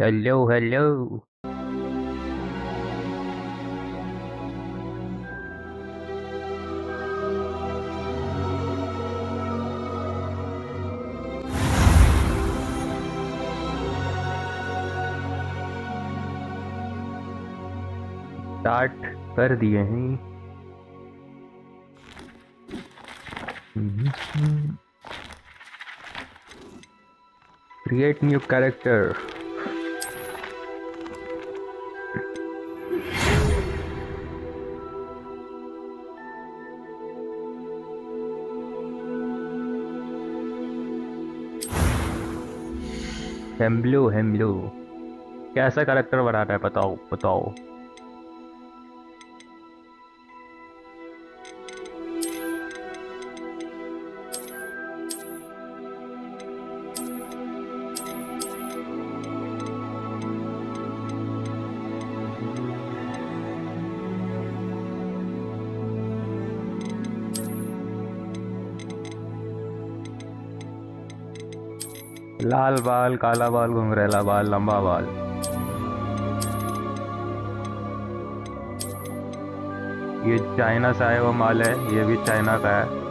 Hello hello. Start कर दिए हैं। Create new character. हेमब्लू हेमब्लू। कैसा कैरेक्टर बनाना है, बताओ बताओ। लाल बाल, काला बाल, घुंघरेला बाल, लंबा बाल। ये चाइना से आया हुआ माल है, ये भी चाइना का है।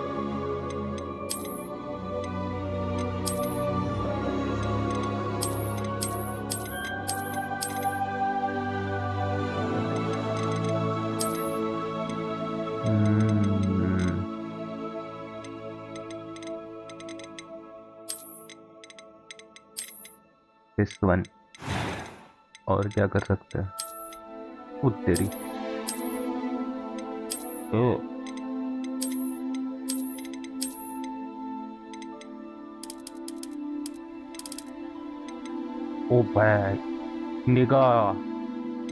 This one. और क्या कर सकते हैं। तेरी। ओ। ओ भाई। निगा।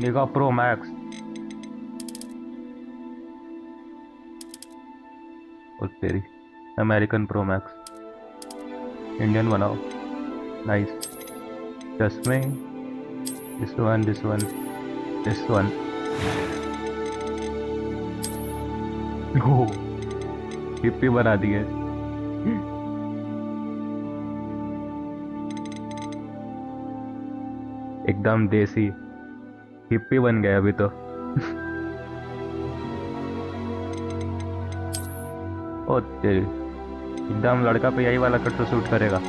निगा प्रो मैक्स। ओ तेरी। American pro max. इंडियन बनाओ। नाइस। चश्मे। This one this one this one. Oh. Hippie बना दिए। एकदम देसी। हिप्पी बन गए अभी तो। ओ तेरी। एकदम लड़का पे यही वाला कट तो सूट करेगा।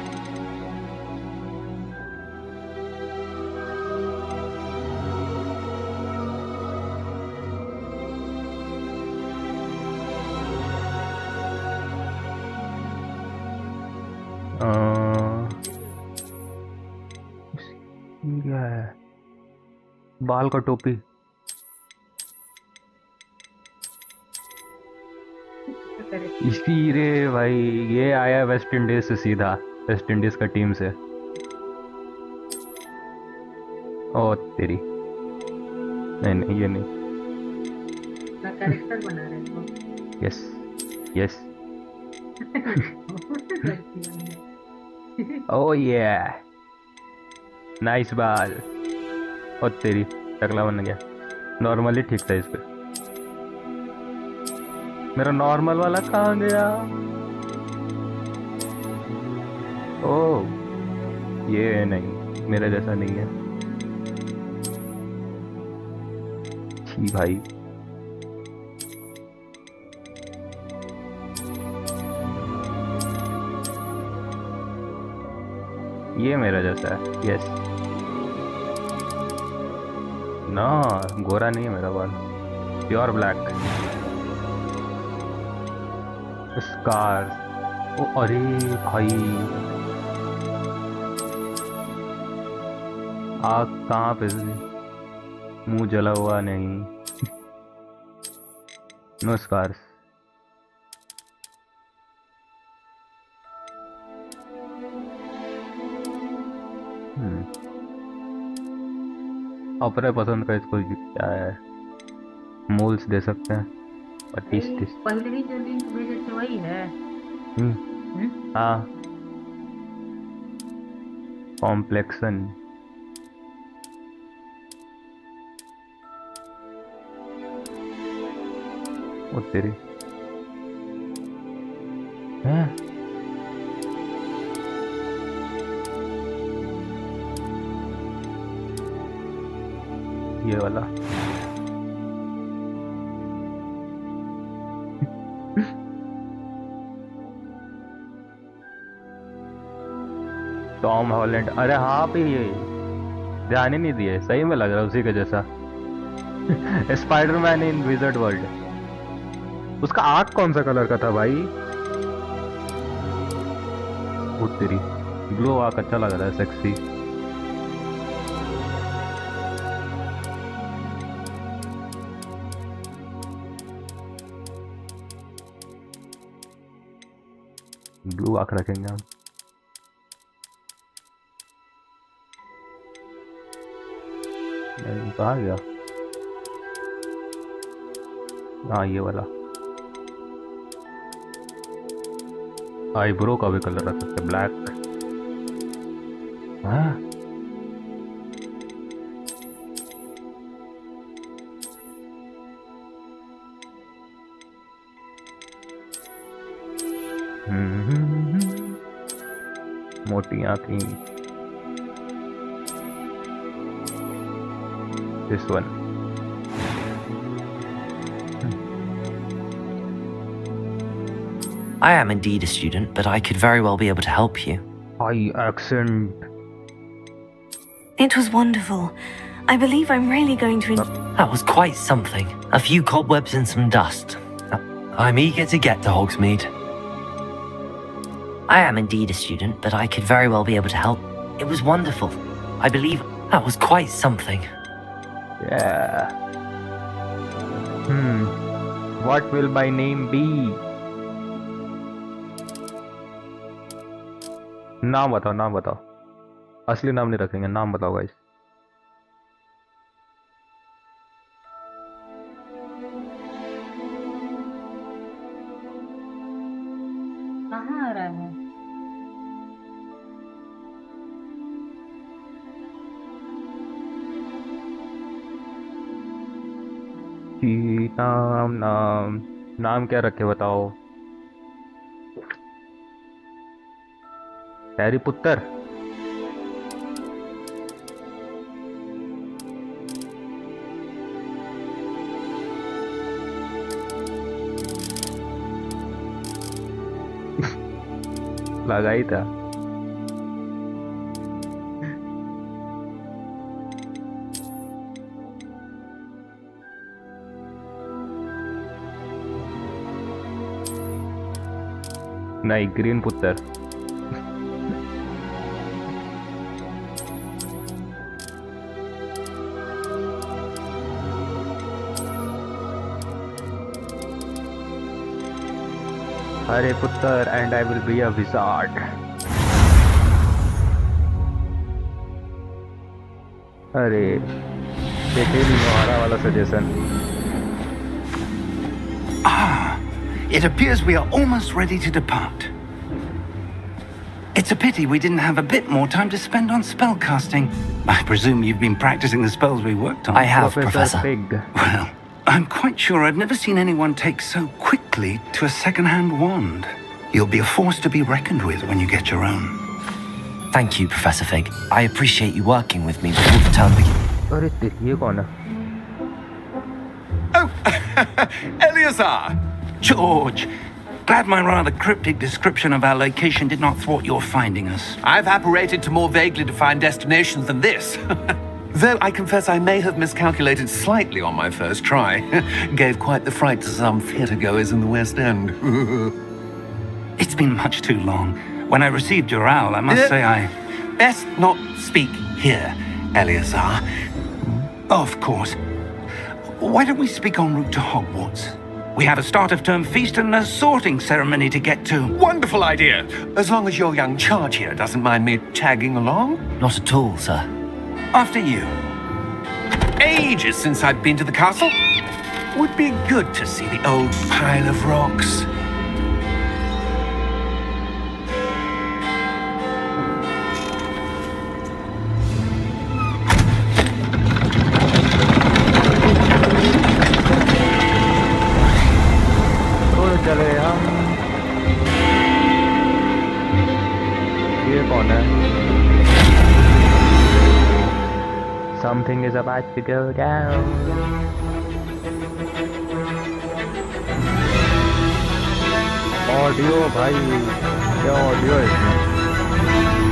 क्या है। बाल का टोपी। इसी रे भाई। ये आया वेस्ट इंडीज से सीधा। वेस्ट इंडीज का टीम से। ओ तेरी। नहीं नहीं, ये नहीं। कैरेक्टर बना रहे हो। यस। यस। ओ ये। नाइस बाल। ओ तेरी। टकला बन गया। नॉर्मली ठीक था इस पे। मेरा नॉर्मल वाला कहाँ गया। ओ। ये नहीं, मेरे जैसा नहीं है। छी भाई। ये मेरा जैसा है, यस। ना। गोरा नहीं है मेरा बाल। Pure black. स्कार। ओ अरे भाई। आग कहाँ पे थी? मुंह जला हुआ नहीं। No scars. अपने पसंद का इसको क्या है। मोल्स दे सकते हैं। और भाई, टिस टिस। पहले ही जो लिंक भेजे थे वही है। हम्म। हम्म? हाँ। कॉम्प्लेक्सन। ओ तेरी। हैं। ये वाला। टॉम हॉलैंड, अरे हाँ पे ये ध्यान ही नहीं दिए, सही में लग रहा है उसी के जैसा। स्पाइडरमैन इन विजर्ड वर्ल्ड। उसका आँख कौन सा कलर का था भाई? वो तेरी ब्लू आँख अच्छा लग रहा है, सेक्सी। ब्लू आँख रखेंगे हम। कहाँ गया? हाँ ये वाला। आईब्रो का भी कलर रख सकते, ब्लैक। हाँ मोटी आँखें। This one. I am indeed a student, but I could very well be able to help you. High accent. It was wonderful. I believe I'm really going to... That was quite something. A few cobwebs and some dust. I'm eager to get to Hogsmeade. I am indeed a student, but I could very well be able to help. It was wonderful. I believe that was quite something. Yeah. What will my name be? नाम बताओ, नाम बताओ। असली नाम नहीं रखेंगे, नाम बताओ गाइस। कहाँ आ रहा है? नाम नाम नाम क्या रखे बताओ? हैरी पुत्र। लगा ही था। नहीं, ग्रीन पुत्र। Harry Potter and I will be a wizard. अरे देखे नहीं हमारा वाला suggestion. It appears we are almost ready to depart. It's a pity we didn't have a bit more time to spend on spellcasting. I presume you've been practicing the spells we worked on. I have, Professor. Pig. Well, I'm quite sure I've never seen anyone take so quickly to a second-hand wand. You'll be a force to be reckoned with when you get your own. Thank you, Professor Fig. I appreciate you working with me before the term begins. अरे तेरी ये कौन है? Oh, Eleazar! George! Glad my rather cryptic description of our location did not thwart your finding us. I've apparated to more vaguely defined destinations than this. Though I confess I may have miscalculated slightly on my first try. Gave quite the fright to some theatregoers in the West End. It's been much too long. When I received your owl, I must say I... Best not speak here, Eleazar. Of course. Why don't we speak en route to Hogwarts? We have a start-of-term feast and a sorting ceremony to get to. Wonderful idea. As long as your young charge here doesn't mind me tagging along. Not at all, sir. After you. Ages since I've been to the castle. Would be good to see the old pile of rocks. चले हम। ये कौन है? Something is about to go down. Audio भाई, क्या audio है इसमें?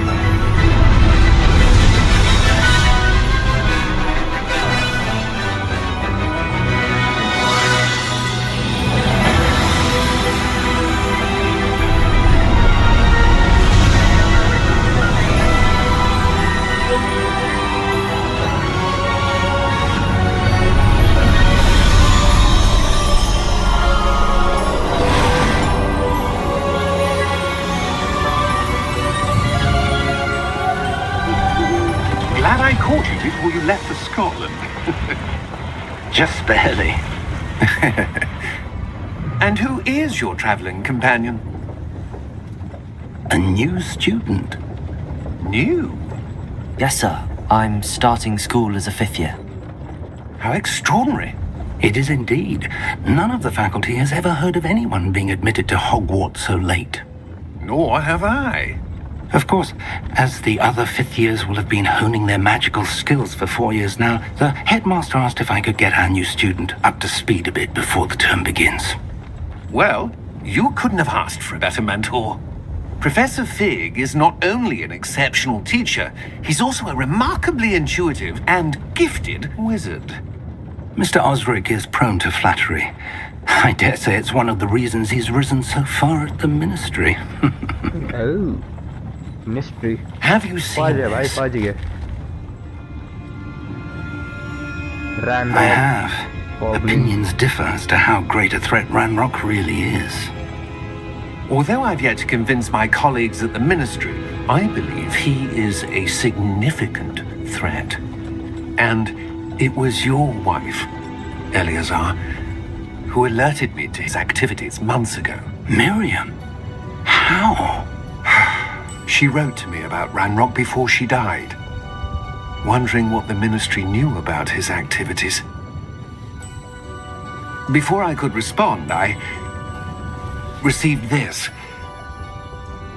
Glad I caught you before you left for Scotland. Just barely. And who is your travelling companion? A new student. New? Yes, sir. I'm starting school as a 5th year. How extraordinary. It is indeed. None of the faculty has ever heard of anyone being admitted to Hogwarts so late. Nor have I. Of course, as the other 5th years will have been honing their magical skills for 4 years now, the headmaster asked if I could get our new student up to speed a bit before the term begins. Well, you couldn't have asked for a better mentor. Professor Fig is not only an exceptional teacher, he's also a remarkably intuitive and gifted wizard. Mr. Osric is prone to flattery. I dare say it's one of the reasons he's risen so far at the ministry. Oh, mystery. Have you seen भाई this? पहुंच गए. I Random. have. Goblin. Opinions differ as to how great a threat Ranrock really is. Although I've yet to convince my colleagues at the ministry, I believe he is a significant threat. And it was your wife, Eleazar, who alerted me to his activities months ago. Miriam? How? She wrote to me about Ranrock before she died, wondering what the ministry knew about his activities. Before I could respond, I received this.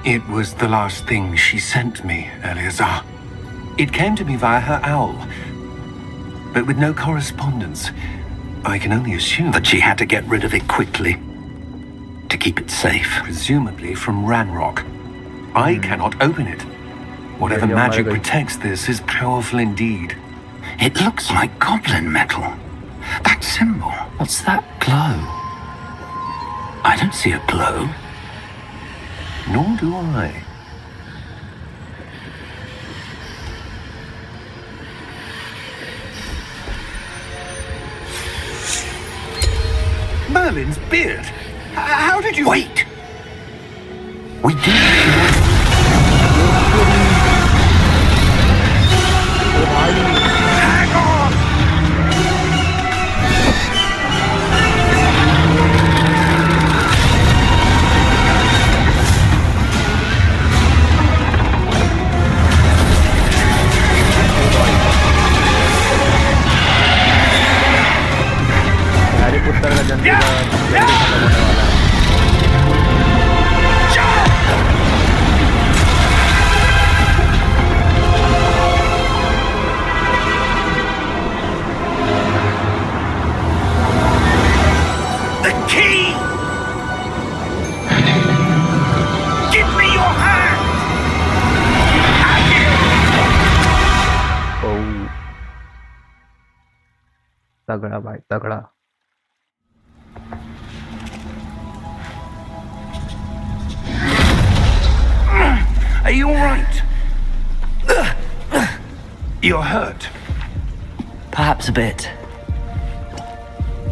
It was the last thing she sent me, Eleazar. It came to me via her owl, but with no correspondence. I can only assume That she had to get rid of it quickly to keep it safe. presumably from Ranrock. I cannot open it. Whatever Yeah, magic maybe. protects this is powerful indeed. It looks like goblin metal. That symbol. What's that glow? I don't see a glow. Nor do I. Merlin's beard. How did you... Wait! We did. Hang on! Harry पुत्र का जल्दी खत्म होने वाला है. The key! Give me your hand! ओह, तगड़ा भाई तगड़ा. Are you alright? You're hurt. Perhaps a bit.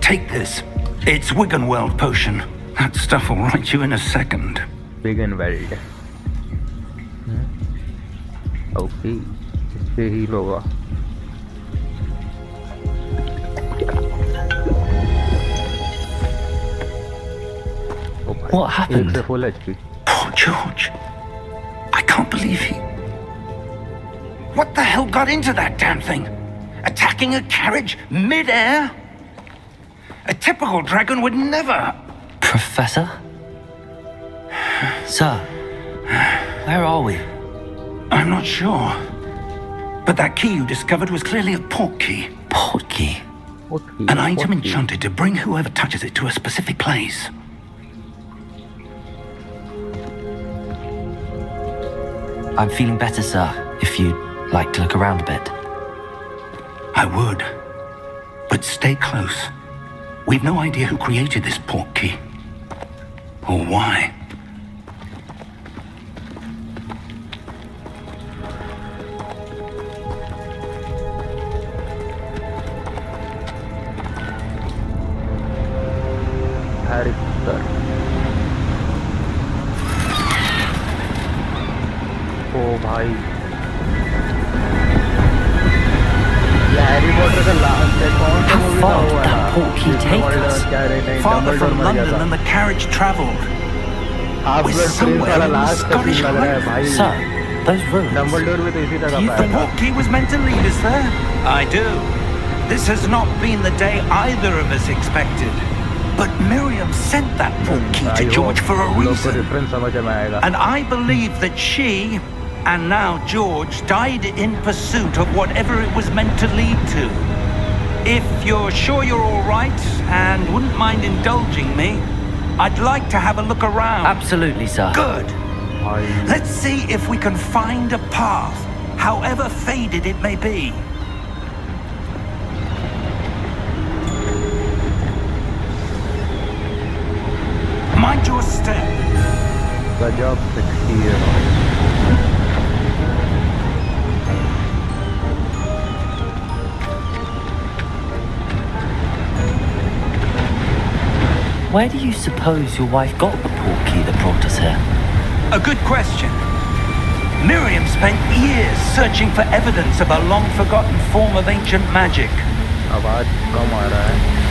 Take this. It's Wiggenweld potion. That stuff will right you in a second. Big and weld. Okay, इससे heal होगा. ओ भाई, What happened? एक से full HP. Poor George. I can't believe he... What the hell got into that damn thing? Attacking a carriage mid-air? A typical dragon would never... Professor? Sir, where are we? I'm not sure. But that key you discovered was clearly a port key. Port key. An item enchanted to bring whoever touches it to a specific place. I'm feeling better, sir. If you'd like to look around a bit. I would. But stay close. We've no idea who created this port key. Or why. ओ भाई ये Harry Potter का last है कौन सा movie था वो वाला क्या रे नहीं Farther डंबलडोर from मर गया London than था the carriage travelled. Half We're blood prince somewhere वाला in the last Scottish scene लग रहा है Highlands. भाई Sir, those ruins. डंबलडोर भी तो इसी Do तरह you का The think- है port key was meant to lead us there? I do. This has not been the day either of us expected. But Miriam sent that port key to George for a लोग को reason. Difference समझ में आएगा And I believe that she, and now George, died in pursuit of whatever it was meant to lead to. If you're sure you're all right and wouldn't mind indulging me, I'd like to have a look around. Absolutely, sir. Good. भाई Let's see if we can find a path, however faded it may be. Mind your step. गजब sexy है भाई Where do you suppose your wife got the port key that brought us here? A good question. Miriam spent years searching for evidence of a long-forgotten form of ancient magic. आवाज कम आ रहा है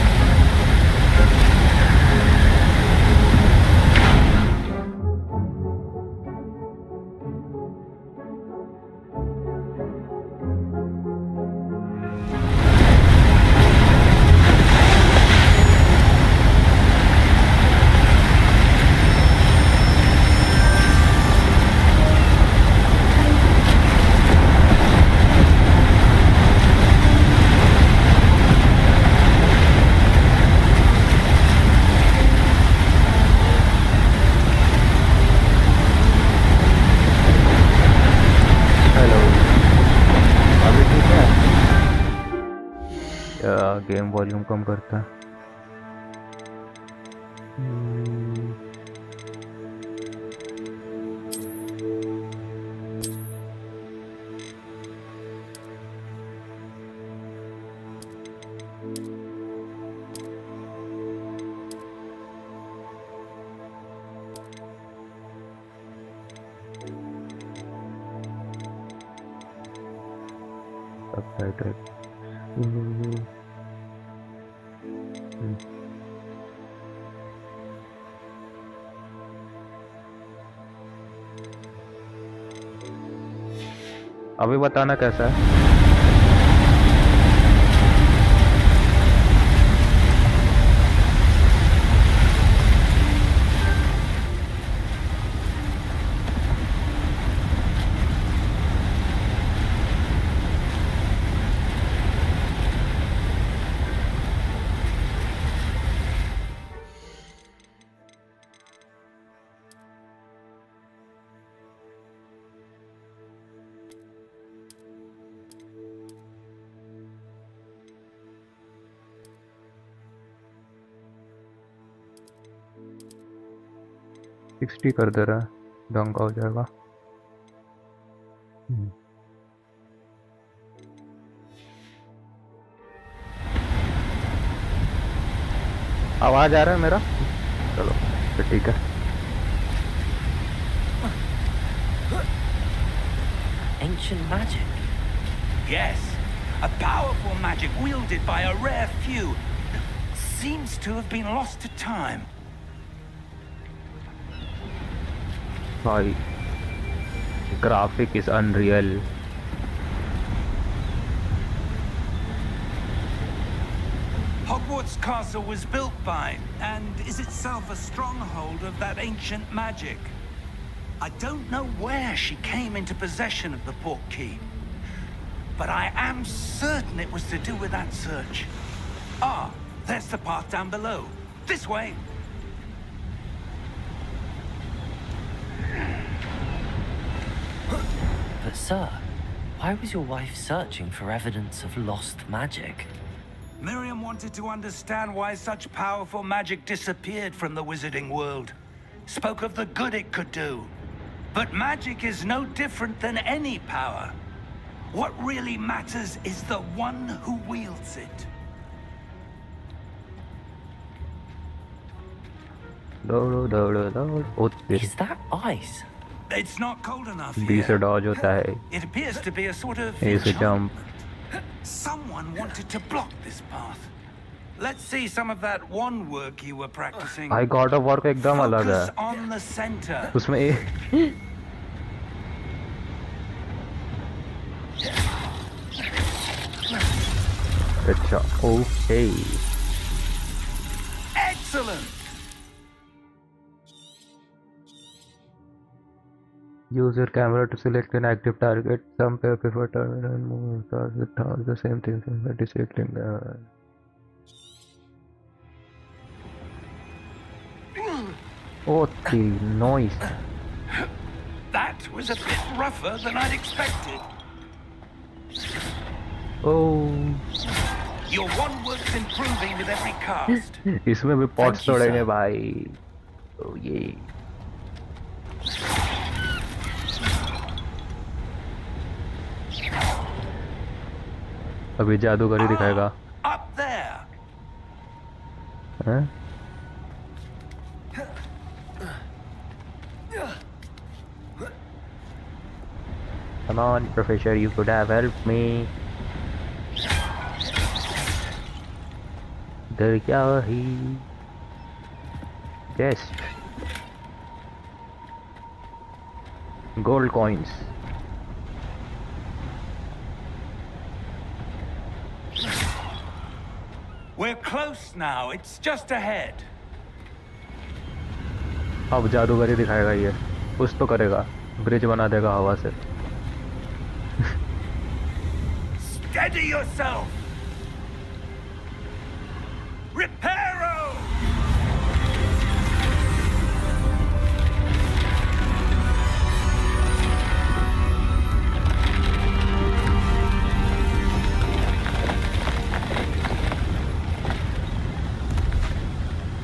game volume कम करता है subtitle अभी बताना कैसा है sixty कर दे रहा है दंगा हो जाएगा आवाज आ रहा है मेरा चलो तो ठीक है Ancient magic. Yes, a powerful magic wielded by a rare few. Seems to have been lost to time. भाई graphic is unreal Hogwarts Castle was built by, and is itself a stronghold of that ancient magic. I don't know where she came into possession of the port key, but I am certain it was to do with that search. Ah, there's the path down below. This way. But sir, why was your wife searching for evidence of lost magic? Miriam wanted to understand why such powerful magic disappeared from the wizarding world. Spoke of the good it could do. But magic is no different than any power. What really matters is the one who wields it. Is that ice? It's not cold enough बी से here. Dodge होता है, It appears to be a sort of ए से jump. Someone wanted to block this path. Let's see some of that wand work you were practicing. भाई God of war का एकदम अलग Focus है. on the center. उसमें अच्छा, okay. Excellent. Use your camera to select an active target. Some pair prefer turn and move target. The same thing by deselecting. Oh, the noise. That was a bit rougher than I'd expected. Oh, Your wand work's improving with every cast. इसमें भी pots Thank you, तोड़ेंगे sir. भाई. Oh yeah. अभी जादूगरी दिखाएगा. Up there. हैं? Come on, Professor, you could have helped me. There क्या ही? Chest. Gold coins. We're close now. It's just ahead. अब जादूगरी दिखाएगा ये. कुछ तो करेगा. ब्रिज बना देगा हवा से. Steady yourself. Reparo!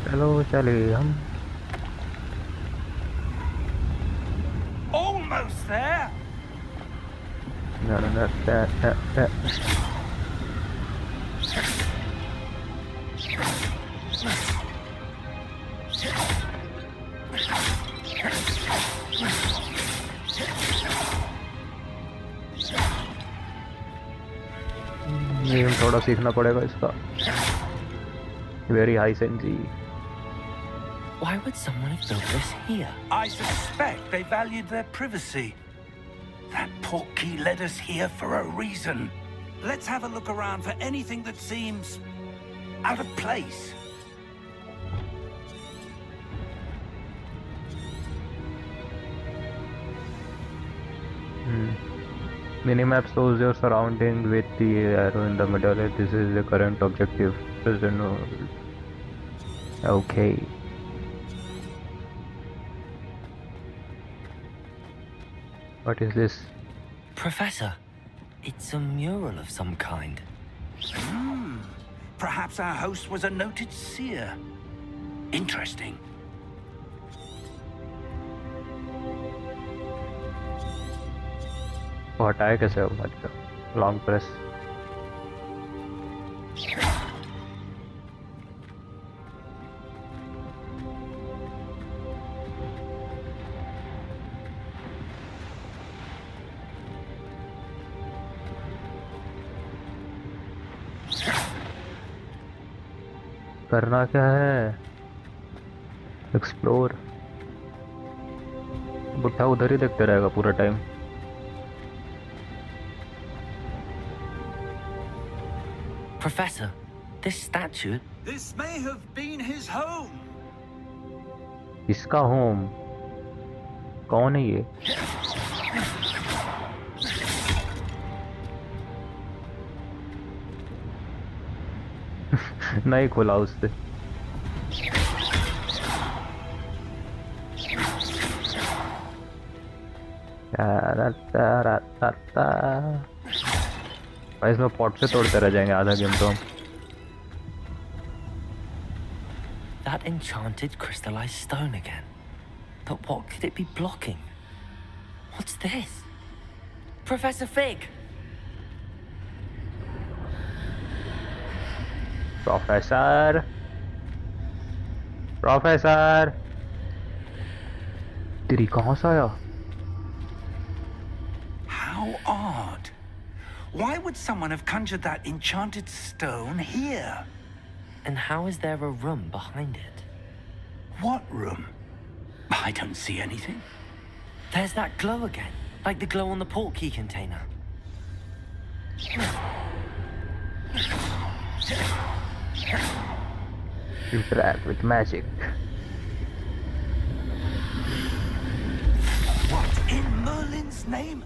चलो चले हम. Almost there. No. ये थोड़ा सीखना पड़ेगा इसका. Very high sensi. Why would someone have built this here? I suspect they valued their privacy. That portkey led us here for a reason. Let's have a look around for anything that seems out of place. Minimap shows your surrounding with the arrow in the middle. This is the current objective. Okay. What is this? Professor, it's a mural of some kind. Perhaps our host was a noted seer. Interesting. वो हटाए कैसे होगा? Long press. करना क्या है? Explore. बुढ़ा उधर ही देखते रहेगा पूरा time. Professor, this statue... This may have been his home. इसका होम. कौन है ये? नहीं खुला उससे। भाई इसमें पॉट से तोड़ते रह जाएंगे आधा गेम तो हम। That enchanted crystallized stone again. But what could it be blocking? What's this? Professor Fig! Professor, professor, तेरी कहाँ से आया? How odd. Why would someone have conjured that enchanted stone here? And how is there a room behind it? What room? I don't see anything. There's that glow again, like the glow on the portkey container. Interact with magic. What in Merlin's name?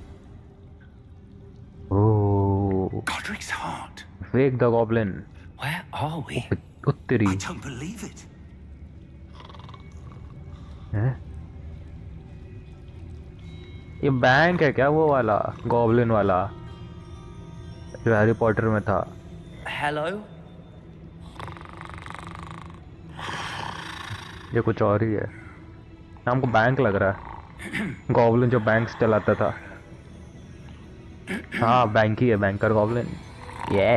Oh, Godric's heart. Wake the goblin. Where are we? उत्तरी I don't believe it. है? ये bank है क्या वो वाला goblin वाला जो Harry Potter में था? Hello? ये कुछ और ही है। नाम को बैंक लग रहा है। गॉब्लिन जो बैंक्स चलाता था। हाँ बैंक ही है, बैंकर गॉब्लिन। ये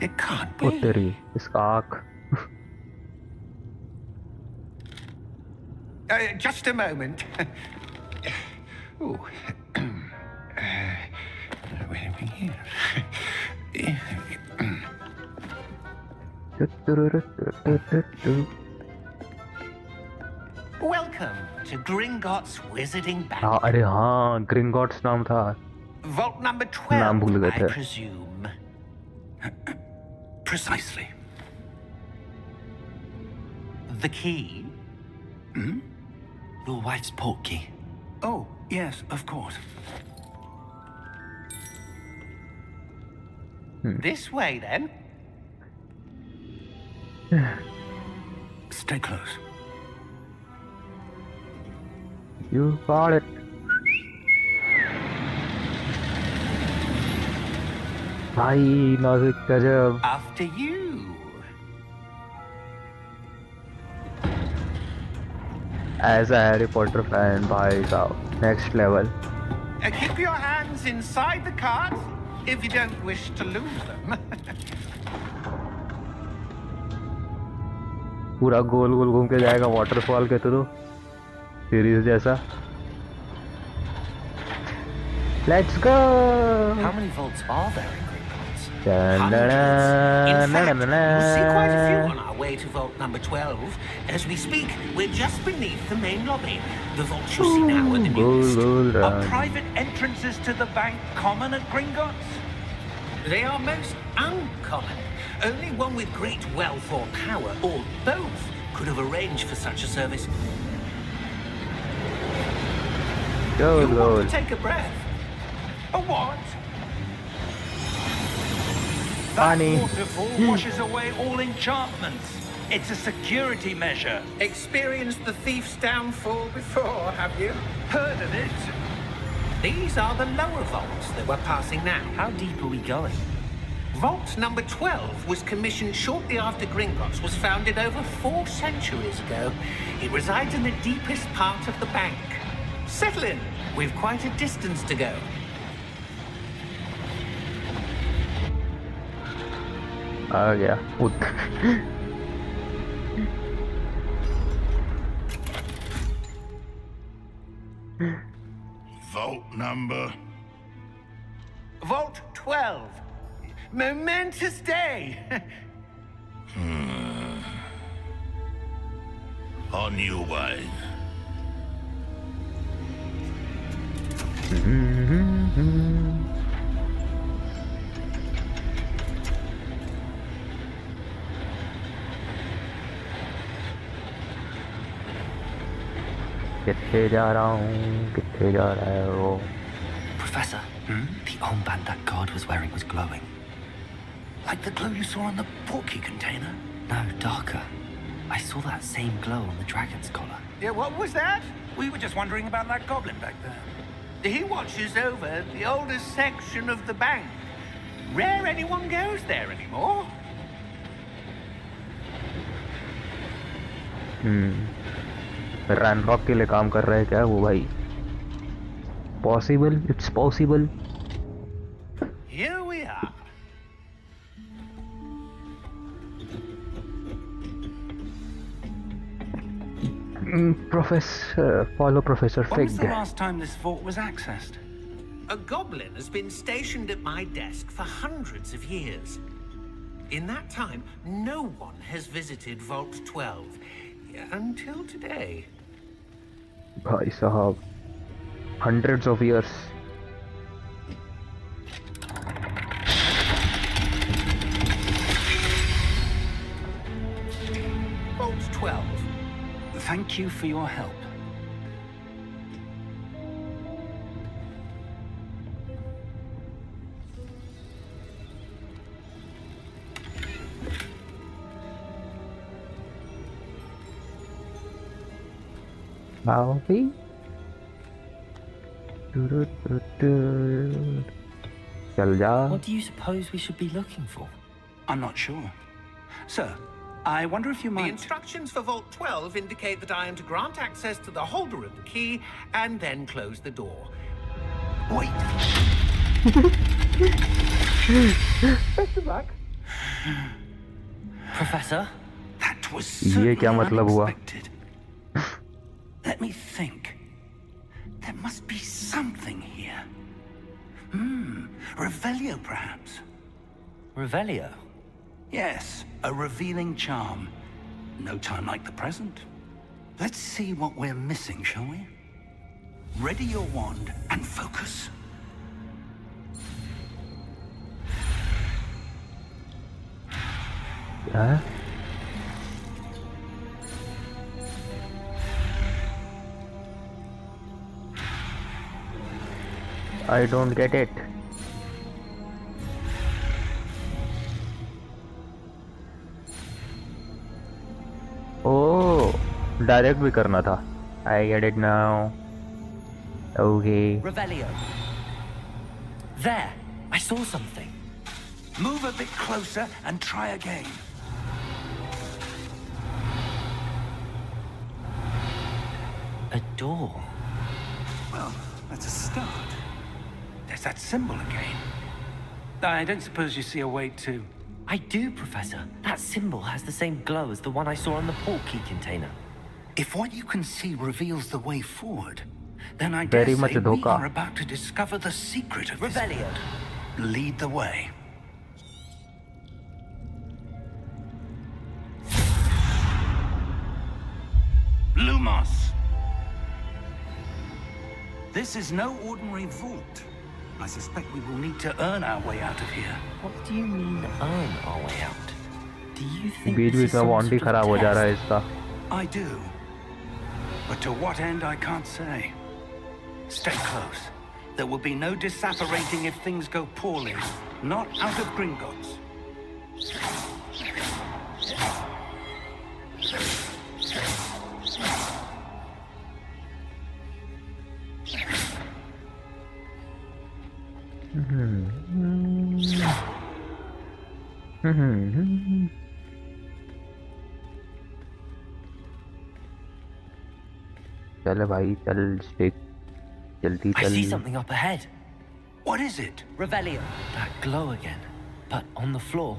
It can't be. उत्तरी इसका आँख। Just a moment. Ooh. Wait a minute. Welcome to Gringotts Wizarding Bank. हाँ अरे हाँ ग्रिंगॉट्स नाम था। Vault number नाम भूल 12, गए I थे। presume. Precisely. The key? Your wife's portkey. Oh, yes, of course. This way, then. Stay close. You got it. भाई नाजुक गजब। After you. As a Harry Potter fan, भाई साहब next level. Keep your hands inside the cart if you don't wish to lose them. पूरा गोल गोल घूम के जाएगा waterfall के थ्रू सीरीज जैसा। Let's go. How many vaults are there in Gringotts? Hundreds. In fact, we'll see quite a few Da-da-da. on our way to vault number 12. As we speak, we're just beneath the main lobby. The vaults you see now are the newest. Gold Are run. private entrances to the bank common at Gringotts? They are most uncommon. Only one with great wealth or power, or both, could have arranged for such a service. Gold, You want gold. to take a breath? A what? Funny. That waterfall washes away all enchantments. It's a security measure. Experienced the thief's downfall before, have you? Heard of it? These are the lower vaults that we're passing now. How deep are we going? Vault number 12 was commissioned shortly after Gringotts was founded over 4 centuries ago. It resides in the deepest part of the bank. Settle in. We've quite a distance to go. आ गया Vault number. Vault 12. Momentous day. On your way. कित्थे जा रहा हूँ, कित्थे जा रहा है वो? Professor, the armband that guard was wearing was glowing. Like the glow you saw on the porky container? No, darker. I saw that same glow on the dragon's collar. Yeah, what was that? We were just wondering about that goblin back there. He watches over the oldest section of the bank. Rare anyone goes there anymore. Ranrok के लिए काम कर रहा है क्या वो भाई? Possible, it's possible. Here we are. Professor, follow Professor When was the Fig. last time this vault was accessed? A goblin has been stationed at my desk for hundreds of years. In that time, no one has visited Vault 12 until today. भाई साहब, hundreds of years. Vault 12. Thank you for your help. Alfie? चल जा. What do you suppose we should be looking for? I'm not sure. Sir, I wonder if you The might... instructions for Vault 12 indicate that I am to grant access to the holder of the key and then close the door. Wait! Professor? That was ये क्या certainly मतलब हुआ? unexpected. Let me think. There must be something here. Revelio, perhaps? Revelio? Yes, a revealing charm. No time like the present. Let's see what we're missing, shall we? Ready your wand and focus. Huh? I don't get it. Oh, direct भी करना था. I get it now. Okay. Revelio. There! I saw something. Move a bit closer and try again. A door. Well, that's a start. There's that symbol again. I don't suppose you see a way to... I do, Professor. That symbol has the same glow as the one I saw on the port key container. If what you can see reveals the way forward, then I dare Very say much we धोखा. are about to discover the secret of this Revelio. vault. Lead the way. Lumos! This is no ordinary vault. I suspect we will need to earn our way out of here. What do you mean, earn our way out? Do you think beach this beach is में some want he sort of खराब हो जा रहा है test? इसका. I do. But to what end, I can't say. Stay close. There will be no disapparating if things go poorly. Not out of Gringotts. चल भाई चल, स्टिक जल्दी I see चल. something up ahead. What is it? Revelio. That glow again, but on the floor.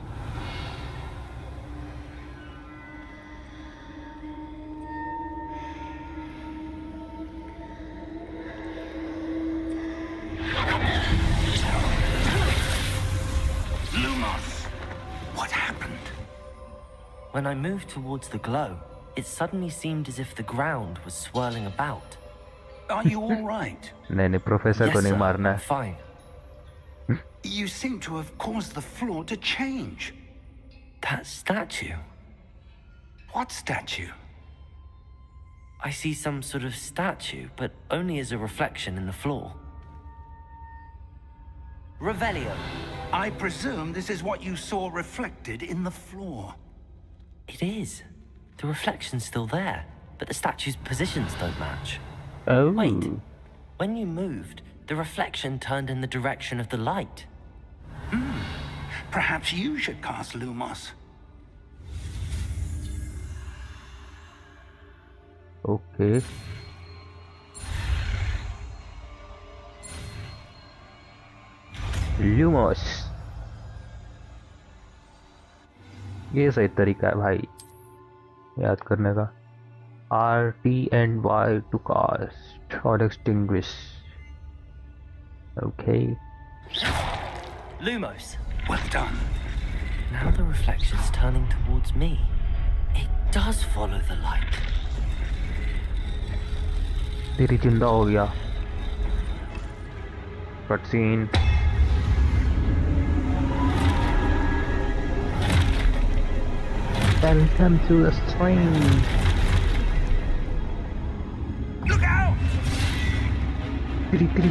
Lumos! What happened? When I moved towards the glow, it suddenly seemed as if the ground was swirling about. Are you all right? नहीं professor को Yes, नहीं sir, मारना I'm है. fine. You seem to have caused the floor to change. That statue. What statue? I see some sort of statue, but only as a reflection in the floor. Revelio. I presume this is what you saw reflected in the floor. It is. The reflection's still there, but the statue's positions don't match. Oh. Wait. When you moved, the reflection turned in the direction of the light. Perhaps you should cast Lumos. Okay. Lumos. ये सही तरीका है भाई याद करने का. RT and Y to cast or extinguish. Okay. Lumos. Well done. Now the reflection's turning towards me. It does follow the light. तेरी जिंदा हो गया. Cutscene. Welcome to the stream. Look out! Tiri.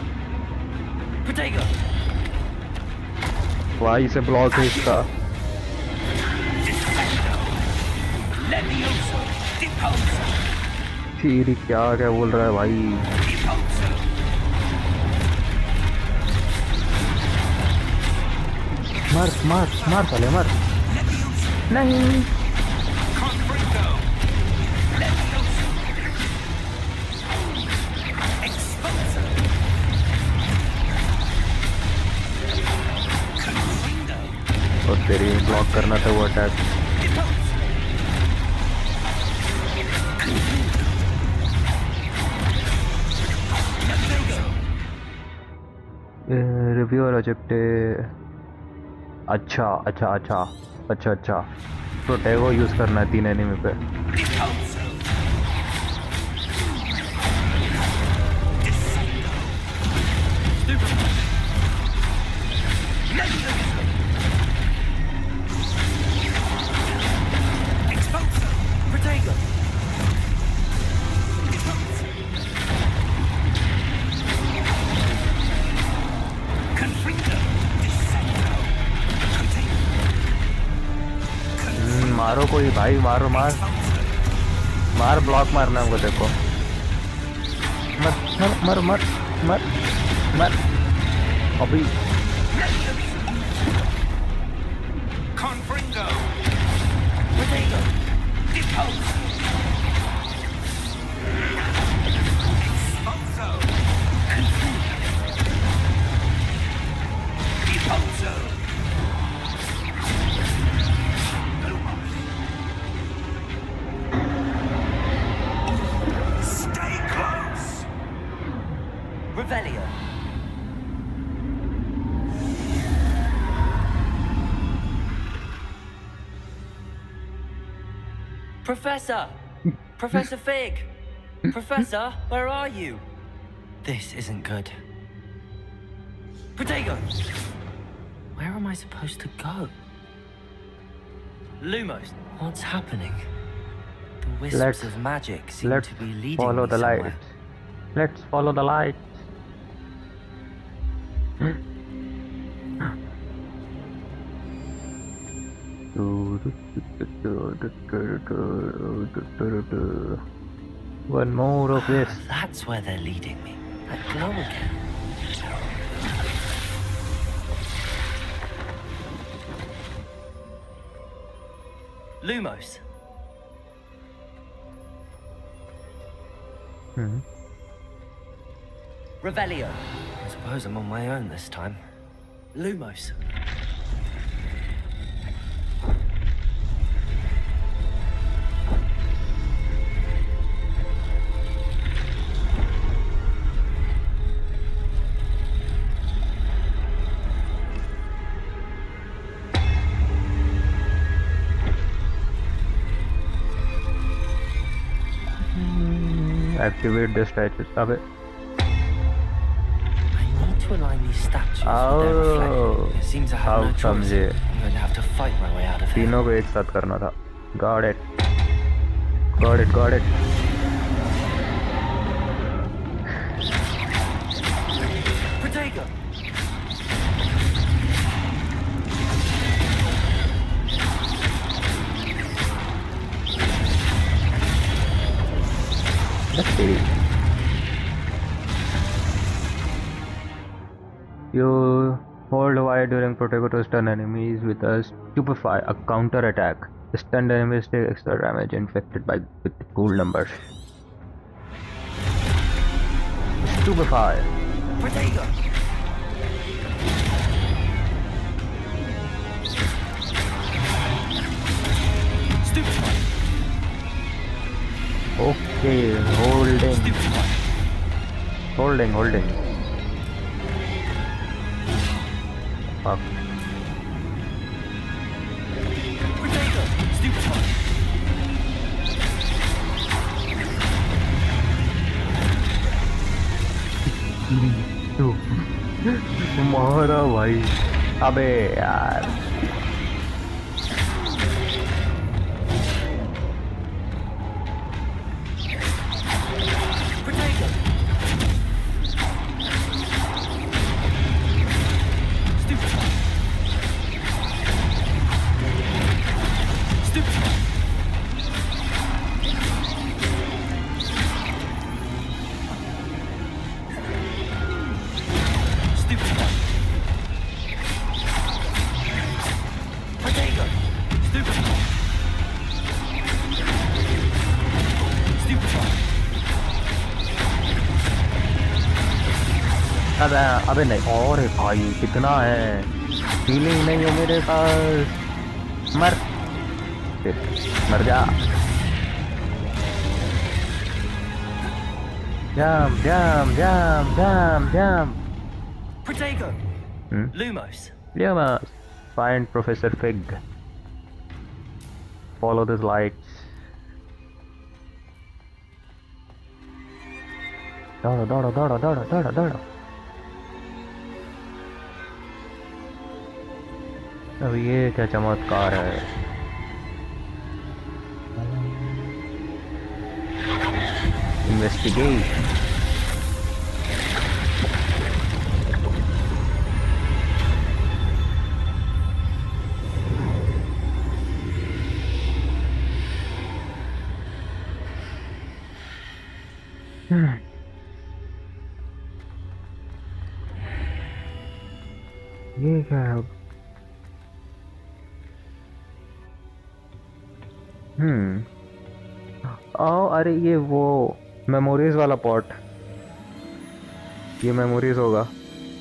Protego! Why is a block इसका? Levioso! Deposo! तेरी क्या बोल रहा है भाई? Deposo! मार साले मार. नहीं. Confringo! Levioso! Exposo! Confringo! और तेरी ब्लॉक करना था वो अटैक. Reviewer objective. अच्छा प्रोटेगो यूज करना है 3 एनिमी पे. मारो कोई भाई, मार ब्लॉक मारना हमको. देखो मर अभी. Revelio. Professor! Professor Fig! Professor, where are you? This isn't good. Protego! Where am I supposed to go? Lumos, what's happening? The wisps of magic seem to be leading follow me the somewhere. light. Let's follow the light. One more of this. That's where they're leading me. That glow again. Lumos. Revelio. I suppose I'm on my own this time. Lumos. Activate the statues. I need to align these statues with their reflection. It seems I have no choice. I'm going to have to fight my way out of here. तीनों को एक साथ करना था. Got it. Let's see. You hold Y during Protego to stun enemies with a Stupefy, a counter attack. Stunned enemies take extra damage inflicted by with the cool numbers. Stupefy. Protego! Stupefy! Okay, holding. Stupefy! Holding. Fuck. Protego! Stupefy! मारा भाई अबे यार Protego! Stupefy! Stupefy! Stupefy! Protego! Stupefy! Stupefy! अबे नहीं और है भाई कितना है फीलिंग नहीं है मेरे पास मर जा jam Protego! Lumos! yeah find Professor Fig follow these lights दौड़ो अब ये क्या चमत्कार है इन्वेस्टिगेट ये क्या है अब आओ अरे ये वो मेमोरीज वाला पॉट ये मेमोरीज होगा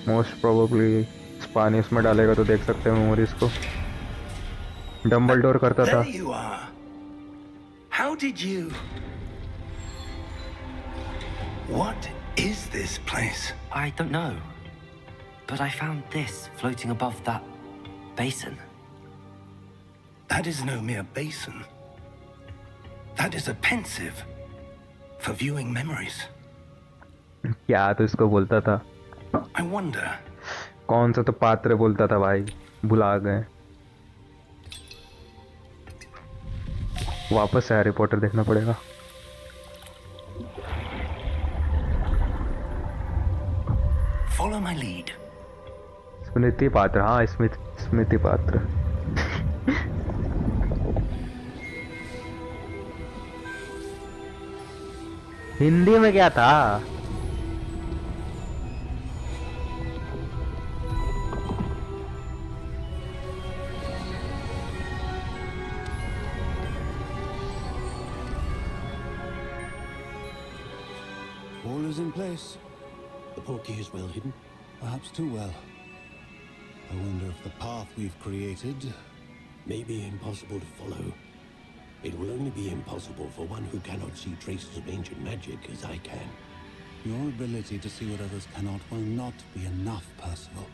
मोस्ट प्रोबेबली स्पेनिश में डालेगा तो देख सकते हैं मेमोरीज को डम्बलडोर करता था There you are. How did you? What is this place? I don't know. But I found this floating above that basin. That is no mere basin. That is a pensive for viewing memories. क्या तो इसको बोलता था I wonder. कौन सा तो पात्र बोलता था भाई भुला गए वापस से हैरी पॉटर देखना पड़ेगा Follow my lead. स्मृति पात्र हाँ स्मृति पात्र हिंदी में क्या था All is in place. The portkey is well hidden. Perhaps too well. I wonder if the path we've created may be impossible to follow. It will only be impossible for one who cannot see traces of ancient magic as I can. Your ability to see what others cannot will not be enough, Percival.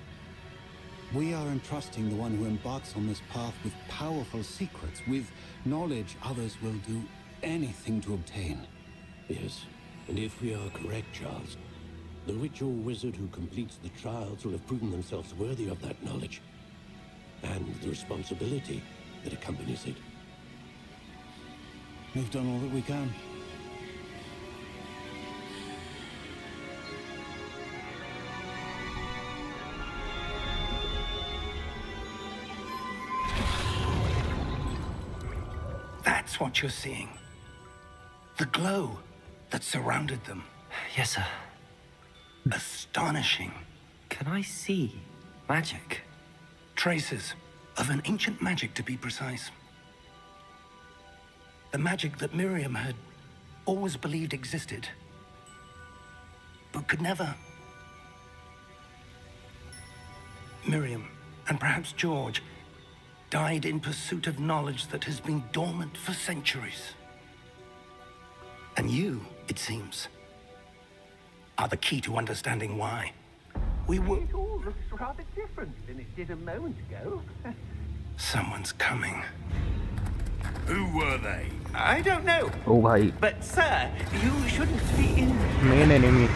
We are entrusting the one who embarks on this path with powerful secrets, with knowledge others will do anything to obtain. Yes, and if we are correct, Charles, the ritual wizard who completes the trials will have proven themselves worthy of that knowledge and the responsibility that accompanies it. We've done all that we can. That's what you're seeing. The glow. that surrounded them. Yes, sir. Astonishing. Can I see magic? Traces of an ancient magic, to be precise. The magic that Miriam had always believed existed, but could never. Miriam, and perhaps George, died in pursuit of knowledge that has been dormant for centuries. And you, it seems, are the key to understanding why. We were... It all looks rather different than it did a moment ago. Someone's coming. Who were they? I don't know. Oh भाई, But, sir, you shouldn't be in... main enemy.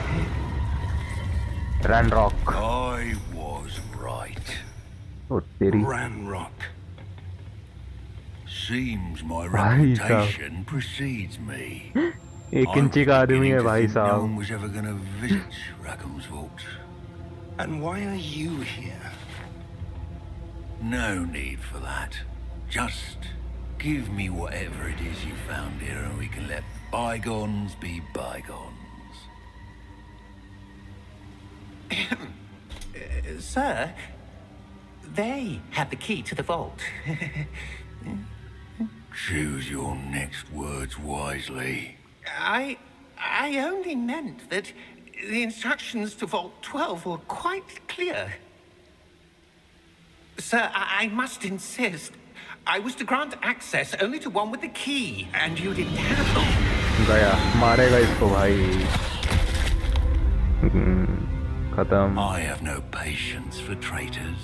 Ranrock. I was right. Oh तेरी. Ranrock. Seems my भाई साहब. reputation precedes me. एक इंची का आदमी है भाई No one साहब. was ever going to visit Rackham's Vault. And why are you here? No need for that. Just give me whatever it is you found here and we can let bygones be bygones. Sir, they had the key to the vault. Choose your next words wisely. I only meant that the instructions to Vault 12 were quite clear. Sir, I must insist. I was to grant access only to one with the key, and you didn't have गया, मारेगा इसको भाई. खत्म. I have no patience for traitors.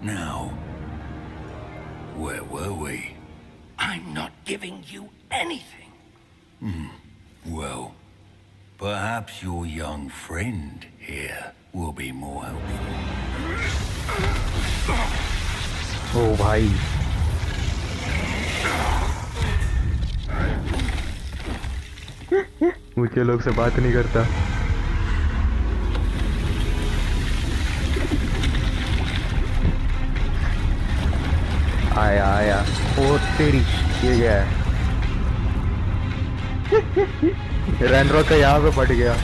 Now, where were we? I'm not giving you anything. Well, perhaps your young friend here will be more helpful. ओ भाई. ऊंचे लोग से बात नहीं करता. आया आया. ओ तेरी, ये क्या है? रैनरॉक का यहाँ पे फट गया.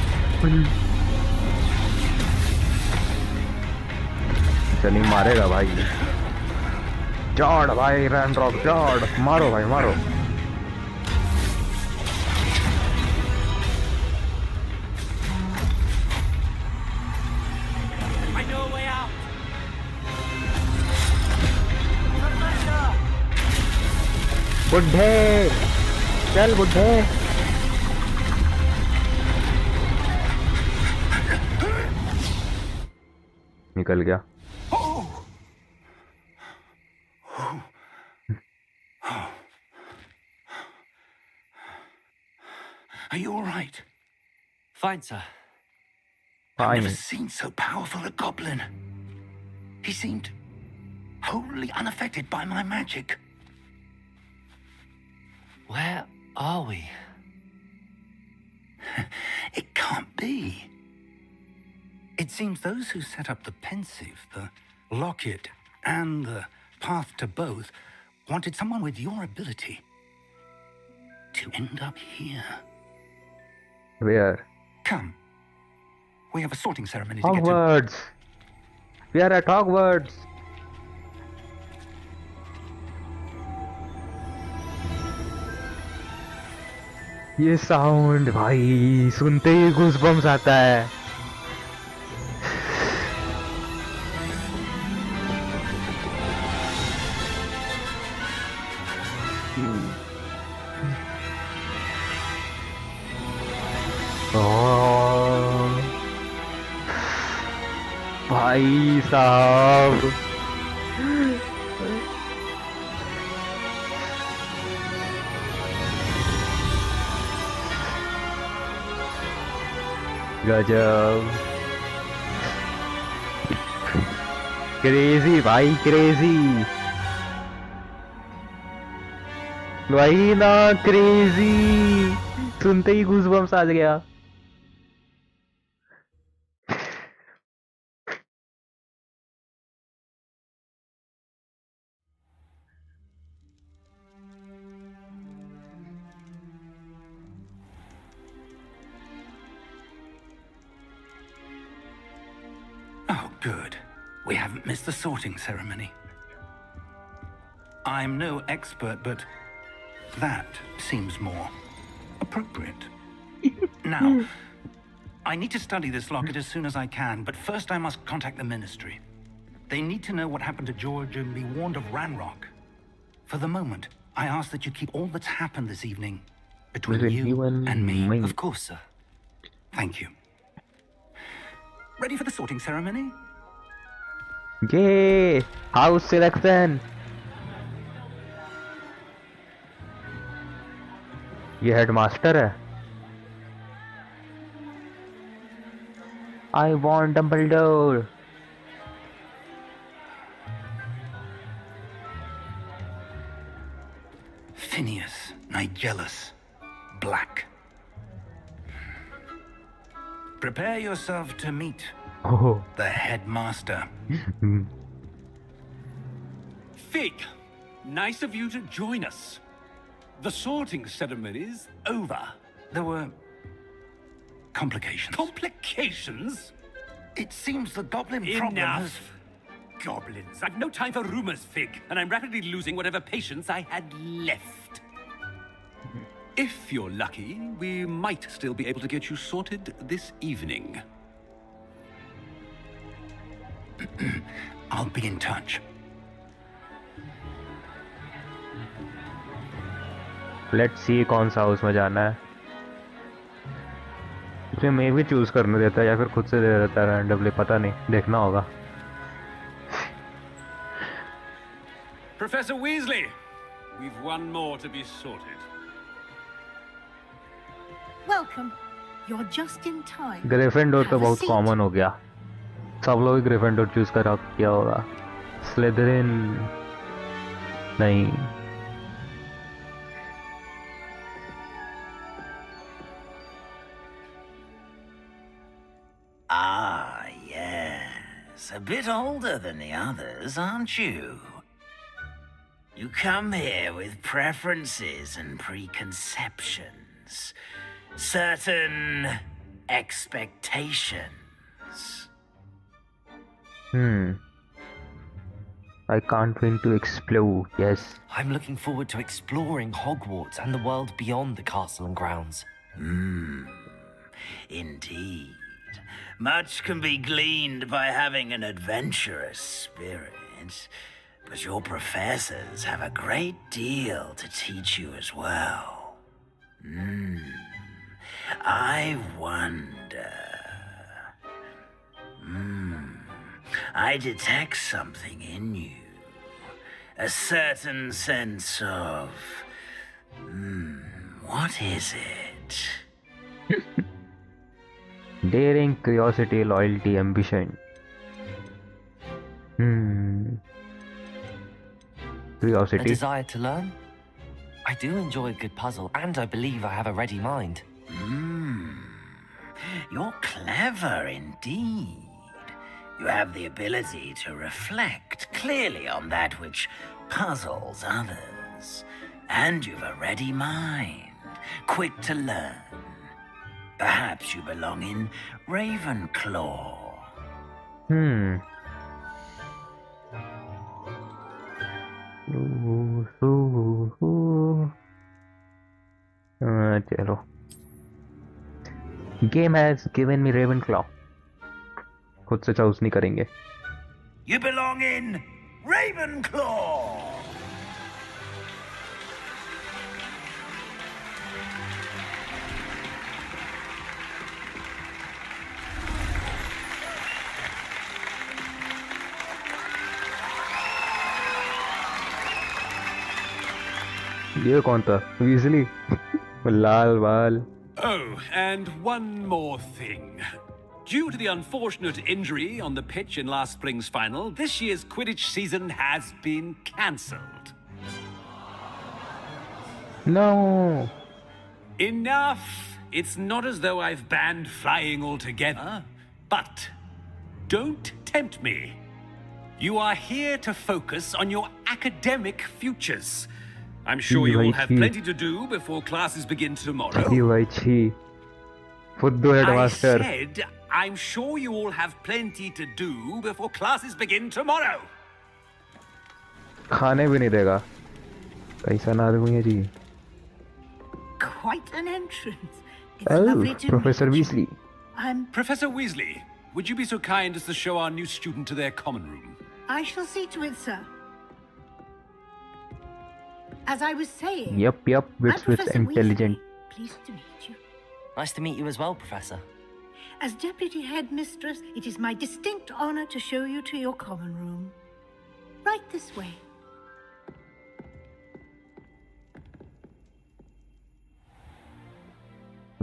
चलिए मारेगा भाई. चढ़ भाई रैनरॉक चढ़. मारो भाई मारो. I know a way out. बुड्ढे चल बुड्ढे. निकल गया. Are you all right? Fine, sir. I've Fine. never seen so powerful a goblin. He seemed wholly unaffected by my magic. Where are we? It can't be. It seems those who set up the pensive, the locket, and the path to both wanted someone with your ability to end up here. Where? Come. We have a sorting ceremony to get to. Hogwarts. We are at Hogwarts. ये sound भाई सुनते ही goosebumps आता है. ओह, भाई साहब. गजब. Crazy भाई crazy. वही ना क्रेजी. सुनते ही गूज़बम्स आ गया. Good. We haven't missed the sorting ceremony. I'm no expert, but that seems more appropriate. Now, I need to study this locket as soon as I can, but first I must contact the Ministry. They need to know what happened to George and be warned of Ranrock. For the moment, I ask that you keep all that's happened this evening between you and me. Of course, sir. Thank you. Ready for the sorting ceremony? ये house selection, ये headmaster है. I want Dumbledore. Phineas, Nigellus, Black. Prepare yourself to meet Oh. the headmaster. Fig, nice of you to join us. The sorting ceremony's over. There were complications. Complications? It seems the goblin problem has... Enough. Goblins. I've no time for rumors, Fig, and I'm rapidly losing whatever patience I had left. If you're lucky, we might still be able to get you sorted this evening. I'll be in touch. Let's see कौन सा house में जाना है. मुझे मे भी choose करने देता है या फिर खुद से दे देता है रैंडमली, पता नहीं, देखना होगा. Professor Weasley, we've one more to be sorted. Welcome. You're just in time. Gryffindor तो Have a बहुत seat. कॉमन हो गया, सब लोग ग्रिफिंडोर चूज करा किया होगा. स्लिदरिन नहीं. Ah, yes. A bit older than the others, aren't you? You come here with preferences and preconceptions. Certain expectations. I can't wait to explore. Yes. I'm looking forward to exploring Hogwarts and the world beyond the castle and grounds. Indeed. Much can be gleaned by having an adventurous spirit, but your professors have a great deal to teach you as well. I wonder... I detect something in you. A certain sense of... what is it? Daring, curiosity, loyalty, ambition. A Curiosity. desire to learn? I do enjoy a good puzzle, and I believe I have a ready mind. You're clever indeed. You have the ability to reflect clearly on that which puzzles others. And you've a ready mind, quick to learn. Perhaps you belong in Ravenclaw. चलो. Game has given me Ravenclaw. खुद से choose नहीं करेंगे. You belong in Ravenclaw! ये कौन था? Weasley. लाल बाल. Oh, and one more thing. Due to the unfortunate injury on the pitch in last spring's final, this year's Quidditch season has been cancelled. No. Enough! It's not as though I've banned flying altogether. But don't tempt me. You are here to focus on your academic futures. I'm sure you will have plenty to do before classes begin tomorrow. फुद्दू I headmaster. said I'm sure you all have plenty to do before classes begin tomorrow. खाने भी नहीं देगा, कैसा आदमी है जी? Quite an entrance. It's Oh, lovely to Professor meet Weasley. I'm... Professor Weasley, would you be so kind as to show our new student to their common room? I shall see to it, sir. As I was saying... Yep, I'm it's Professor intelligent. Weasley. Pleased to meet you. Nice to meet you as well, Professor. As Deputy Headmistress, it is my distinct honor to show you to your common room. Right this way.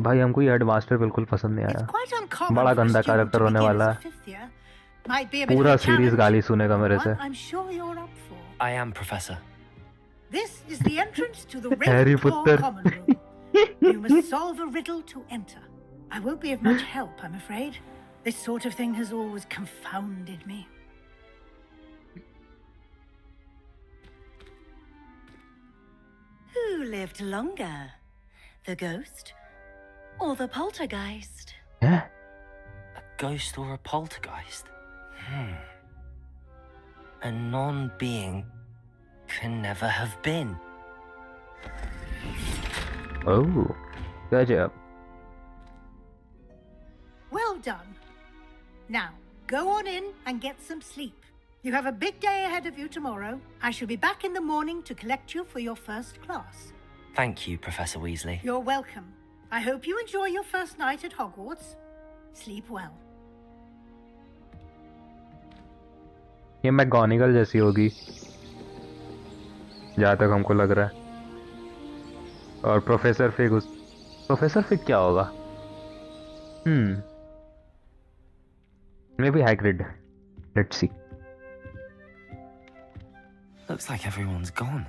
भाई हमको ये headmaster बिल्कुल पसंद नहीं It's आया, quite uncommon बड़ा for a गंदा student character to होने begin वाला as a है, fifth year. Might be a bit पूरा of a सीरीज challenge, गाली सुनेगा मेरे से. one I'm sure you're up for. I am, Professor. This is the entrance to the Harry Ravenclaw Potter. common room. You must solve a riddle to enter. I won't be of much help, I'm afraid. This sort of thing has always confounded me. Who lived longer? The ghost or the poltergeist? हैं? A ghost or a poltergeist? A non-being can never have been. Oh, gotcha. Well done. Now, go on in and get some sleep. You have a big day ahead of you tomorrow. I shall be back in the morning to collect you for your first class. Thank you, Professor Weasley. You're welcome. I hope you enjoy your first night at Hogwarts. Sleep well. ये McGonigal जैसी होगी जहाँ तक हमको लग रहा है, और प्रोफेसर फिग क्या होगा? Maybe Hagrid. Let's see. Looks like everyone's gone.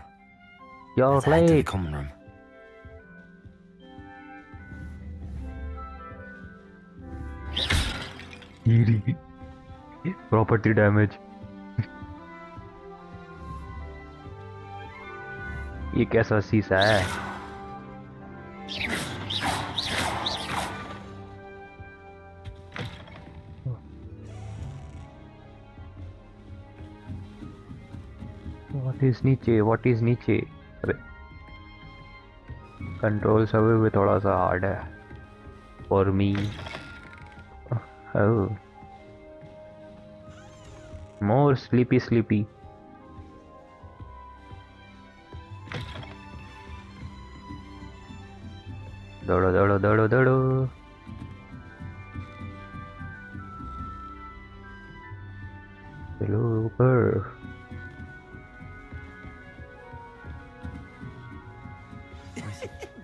You're Let's head to the late. common room. Property damage. ये कैसा शीशा है? What is नीचे? अरे कंट्रोल सब भी थोड़ा सा हार्ड है for me. Oh, more sleepy. दौड़ो. चलो ऊपर.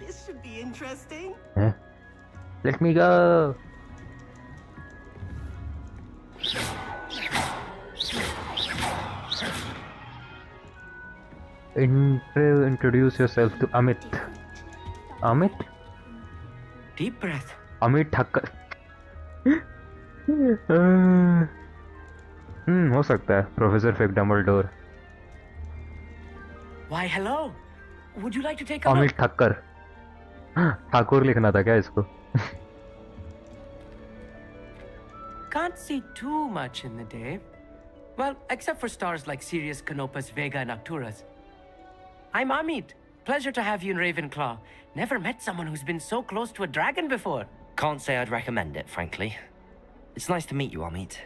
This should be interesting. Let me go. Introduce yourself to Amit. Amit? Deep breath. Amit Thakkar. हो सकता है professor fig Dumbledore. Why, hello. Would you like to take a Amit look? Thakkar. Thakur लिखना था क्या इसको? Can't see too much in the day. Well, except for stars like Sirius, Canopus, Vega, and Arcturus. I'm Amit. Pleasure to have you in Ravenclaw. Never met someone who's been so close to a dragon before. Can't say I'd recommend it, frankly. It's nice to meet you, Amit.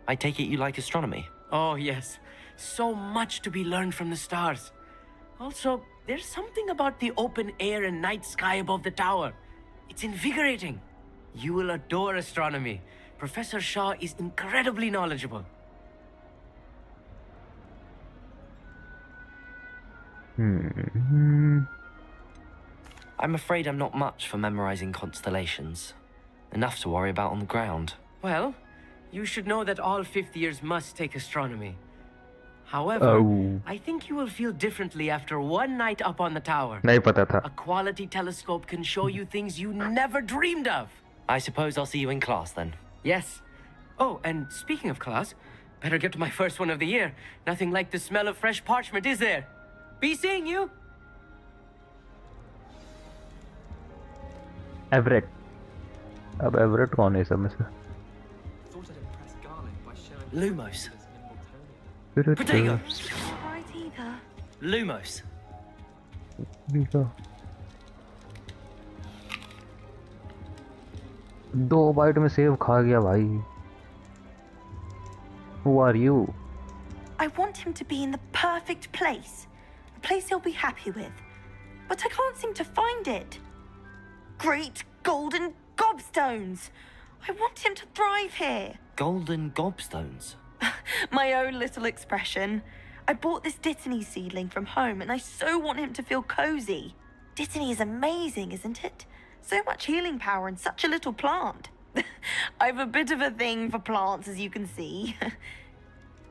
I take it you like astronomy. Oh, yes. So much to be learned from the stars. Also, there's something about the open air and night sky above the tower. It's invigorating. You will adore astronomy. Professor Shaw is incredibly knowledgeable. I'm afraid I'm not much for memorizing constellations. Enough to worry about on the ground. Well, you should know that all fifth years must take astronomy. However, I think you will feel differently after one night up on the tower. नहीं पता था. A quality telescope can show you things you never dreamed of. I suppose I'll see you in class then. Yes. Oh, and speaking of class, better get to my first one of the year. Nothing like the smell of fresh parchment, is there? Be seeing you. Everett. अब Everett कौन है सब में से? Lumos. Protego. Protego. Right either. Lumos. दो bite में save खा गया भाई. Who are you? I want him to be in the perfect place. A place he'll be happy with. But I can't seem to find it. Great golden gobstones! I want him to thrive here. Golden gobstones. My own little expression. I bought this Dittany seedling from home and I so want him to feel cozy. Dittany is amazing, isn't it? So much healing power in such a little plant. I've a bit of a thing for plants, as you can see.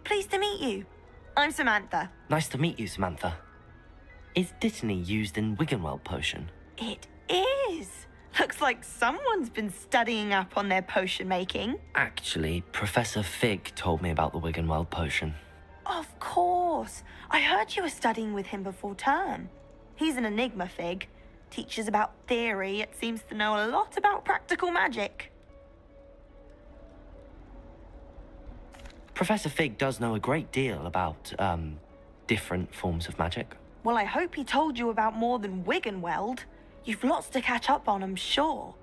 Pleased to meet you. I'm Samantha. Nice to meet you, Samantha. Is Dittany used in Wiggenweld potion? It is. Looks like someone's been studying up on their potion making. Actually, Professor Fig told me about the Wiggenweld potion. Of course. I heard you were studying with him before term. He's an enigma, Fig. Teaches about theory, it seems to know a lot about practical magic. Professor Fig does know a great deal about, different forms of magic. Well, I hope he told you about more than Wiggenweld. You've lots to catch up on, I'm sure.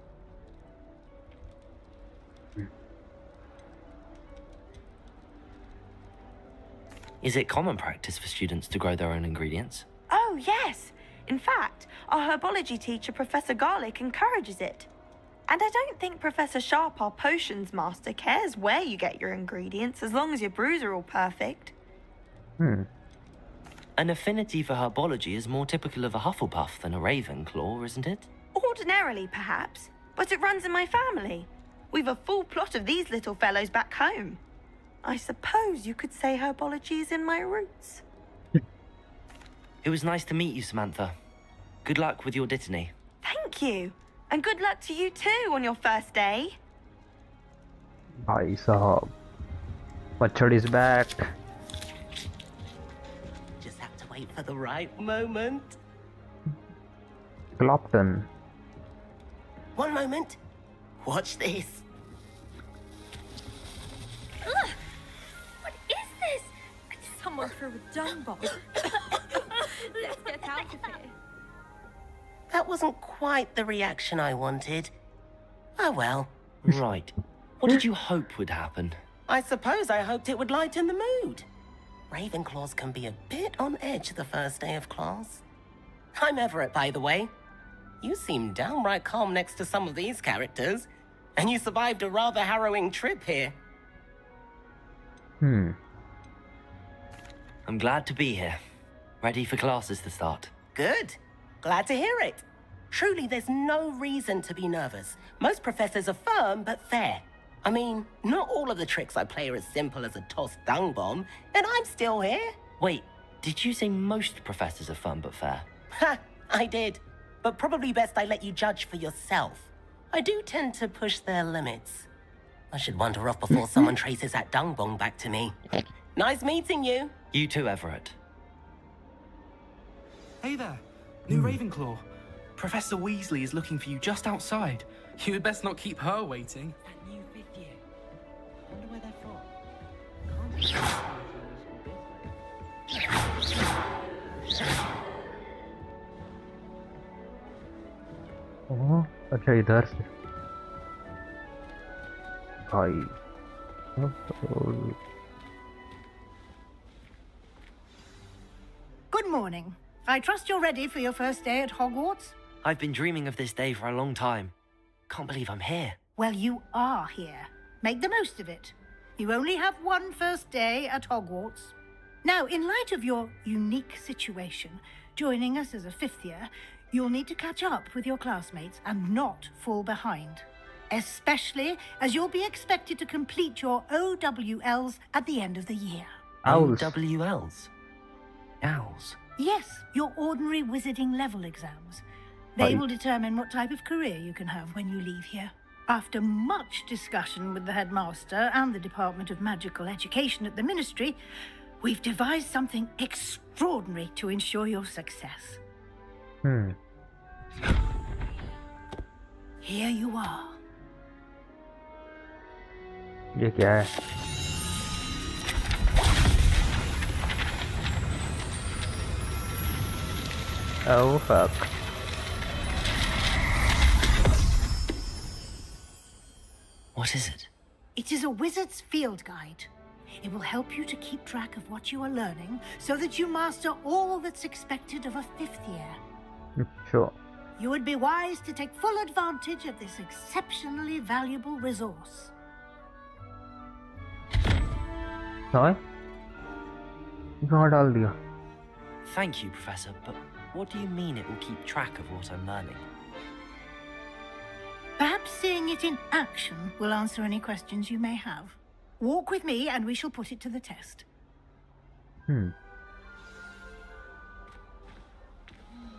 Is it common practice for students to grow their own ingredients? Oh, yes. In fact, our herbology teacher, Professor Garlick, encourages it. And I don't think Professor Sharp, our potions master, cares where you get your ingredients, as long as your brews are all perfect. An affinity for herbology is more typical of a Hufflepuff than a Ravenclaw, isn't it? Ordinarily, perhaps, but it runs in my family. We've a full plot of these little fellows back home. I suppose you could say herbology is in my roots. It was nice to meet you, Samantha. Good luck with your Dittany. Thank you. And good luck to you too on your first day. भाई साहब. Machad is back. Just have to wait for the right moment. Clopton. One moment. Watch this. Ugh! What is this? Someone threw a dung bomb. Let's get out of here. That wasn't quite the reaction I wanted. Oh well. Right. What did you hope would happen? I suppose I hoped it would lighten the mood. Ravenclaws can be a bit on edge the first day of class. I'm Everett, by the way. You seem downright calm next to some of these characters, and you survived a rather harrowing trip here. I'm glad to be here. Ready for classes to start. Good. Glad to hear it. Truly, there's no reason to be nervous. Most professors are firm but fair. I mean, not all of the tricks I play are as simple as a tossed dung bomb, and I'm still here. Wait, did you say most professors are fun but fair? Ha, I did. But probably best I let you judge for yourself. I do tend to push their limits. I should wander off before someone traces that dung bomb back to me. Nice meeting you. You too, Everett. Hey there, new Ravenclaw. Professor Weasley is looking for you just outside. You had best not keep her waiting. That new fifth year. I wonder where they're from. ओह, अच्छा इधर से भाई. Good morning. I trust you're ready for your first day at Hogwarts? I've been dreaming of this day for a long time. Can't believe I'm here. Well, you are here. Make the most of it. You only have one first day at Hogwarts. Now, in light of your unique situation, joining us as a fifth year, you'll need to catch up with your classmates and not fall behind. Especially as you'll be expected to complete your OWLs at the end of the year. OWLs? Owls? Yes, your ordinary wizarding level exams. They will determine what type of career you can have when you leave here. After much discussion with the headmaster and the Department of Magical Education at the Ministry, we've devised something extraordinary to ensure your success. Here you are. ये क्या है? Oh fuck. What is it? It is a wizard's field guide. It will help you to keep track of what you are learning so that you master all that's expected of a 5th year. Sure. You would be wise to take full advantage of this exceptionally valuable resource. हाँ कहाँ डाल दिया? Thank you, Professor, but what do you mean it will keep track of what I'm learning? Perhaps seeing it in action will answer any questions you may have. Walk with me and we shall put it to the test.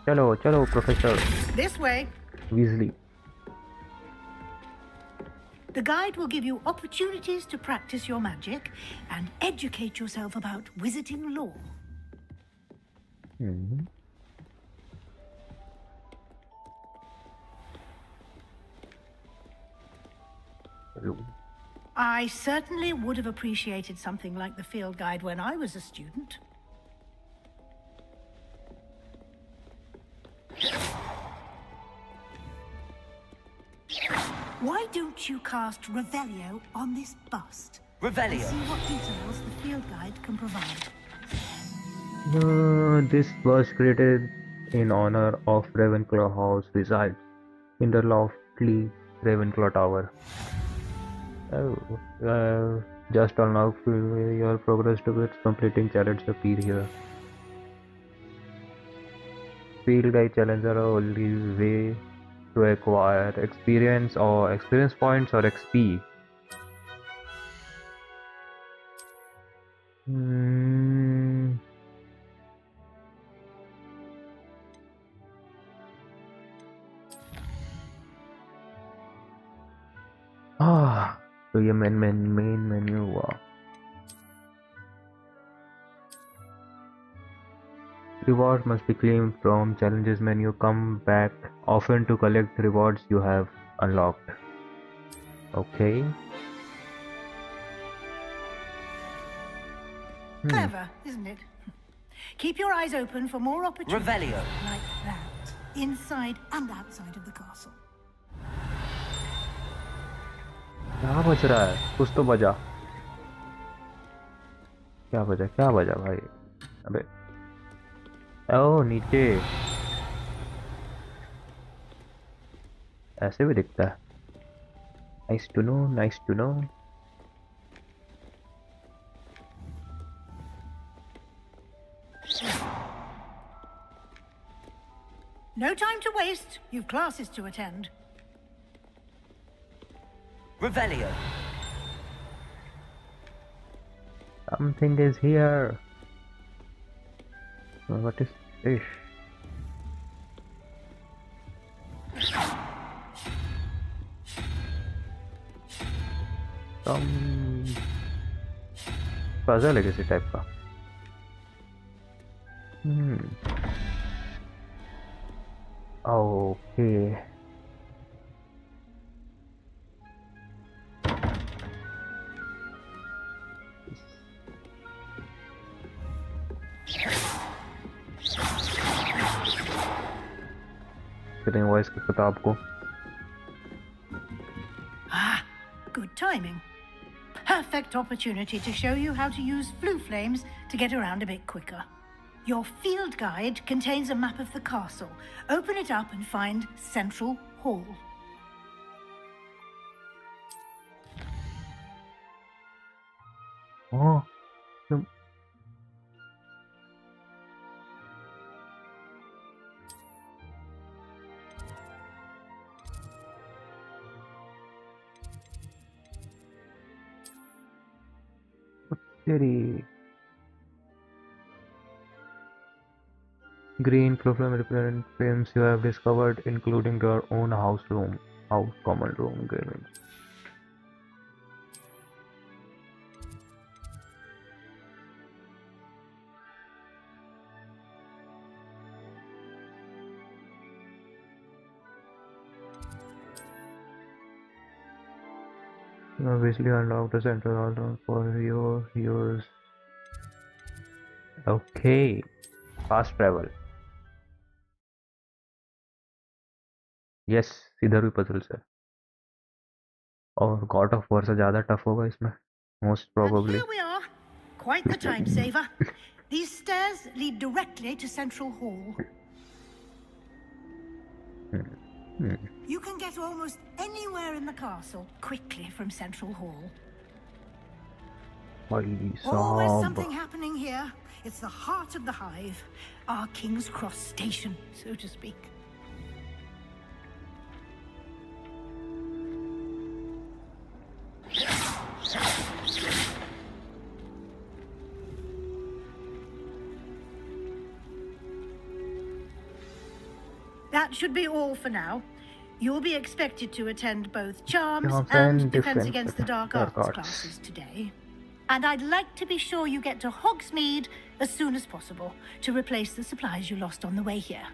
चलो चलो Professor This way. Weasley. The guide will give you opportunities to practice your magic and educate yourself about wizarding lore. I certainly would have appreciated something like the field guide when I was a student. Why don't you cast Revelio on this bust? Revelio. And see what details the field guide can provide. This was created in honor of Ravenclaw House resides in the lofty Ravenclaw Tower. Just unlock your progress towards completing challenge appear here. Field guide challenges are the only way to acquire experience points or XP. तो ये main menu हुआ. Rewards must be claimed from challenges menu. Come back often to collect rewards you have unlocked. Okay. Clever, isn't it? Keep your eyes open for more opportunities Revelio. like that, inside and outside of the castle. क्या बज रहा है? कुछ तो बजा. क्या बजा भाई? अबे ओ नीचे ऐसे भी दिखता है. Nice to know. No time to waste. You've classes to attend. Revelio. Something is here. What is this? Some puzzle है किसी टाइप का. Okay. वॉइस की पता आपको. Good timing. Perfect opportunity to show you how to use flue flames to get around a bit quicker. Your field guide contains a map of the castle. Open it up and find Central Hall. Oh. City. Green flame repellent frames you have discovered, including your own house common room gaming. You obviously unlock the central hall for your use. Okay, fast travel. Yes, इधर भी puzzles है और God of war से ज़्यादा tough होगा इसमें most probably. Here we are. Quite the time saver. These stairs lead directly to Central Hall. You can get almost anywhere in the castle quickly from Central Hall. Always something happening here. It's the heart of the hive, our King's Cross station, so to speak. That should be all for now. You'll be expected to attend both Charms and Defense Against the Dark Arts classes today. And I'd like to be sure you get to Hogsmeade as soon as possible to replace the supplies you lost on the way here.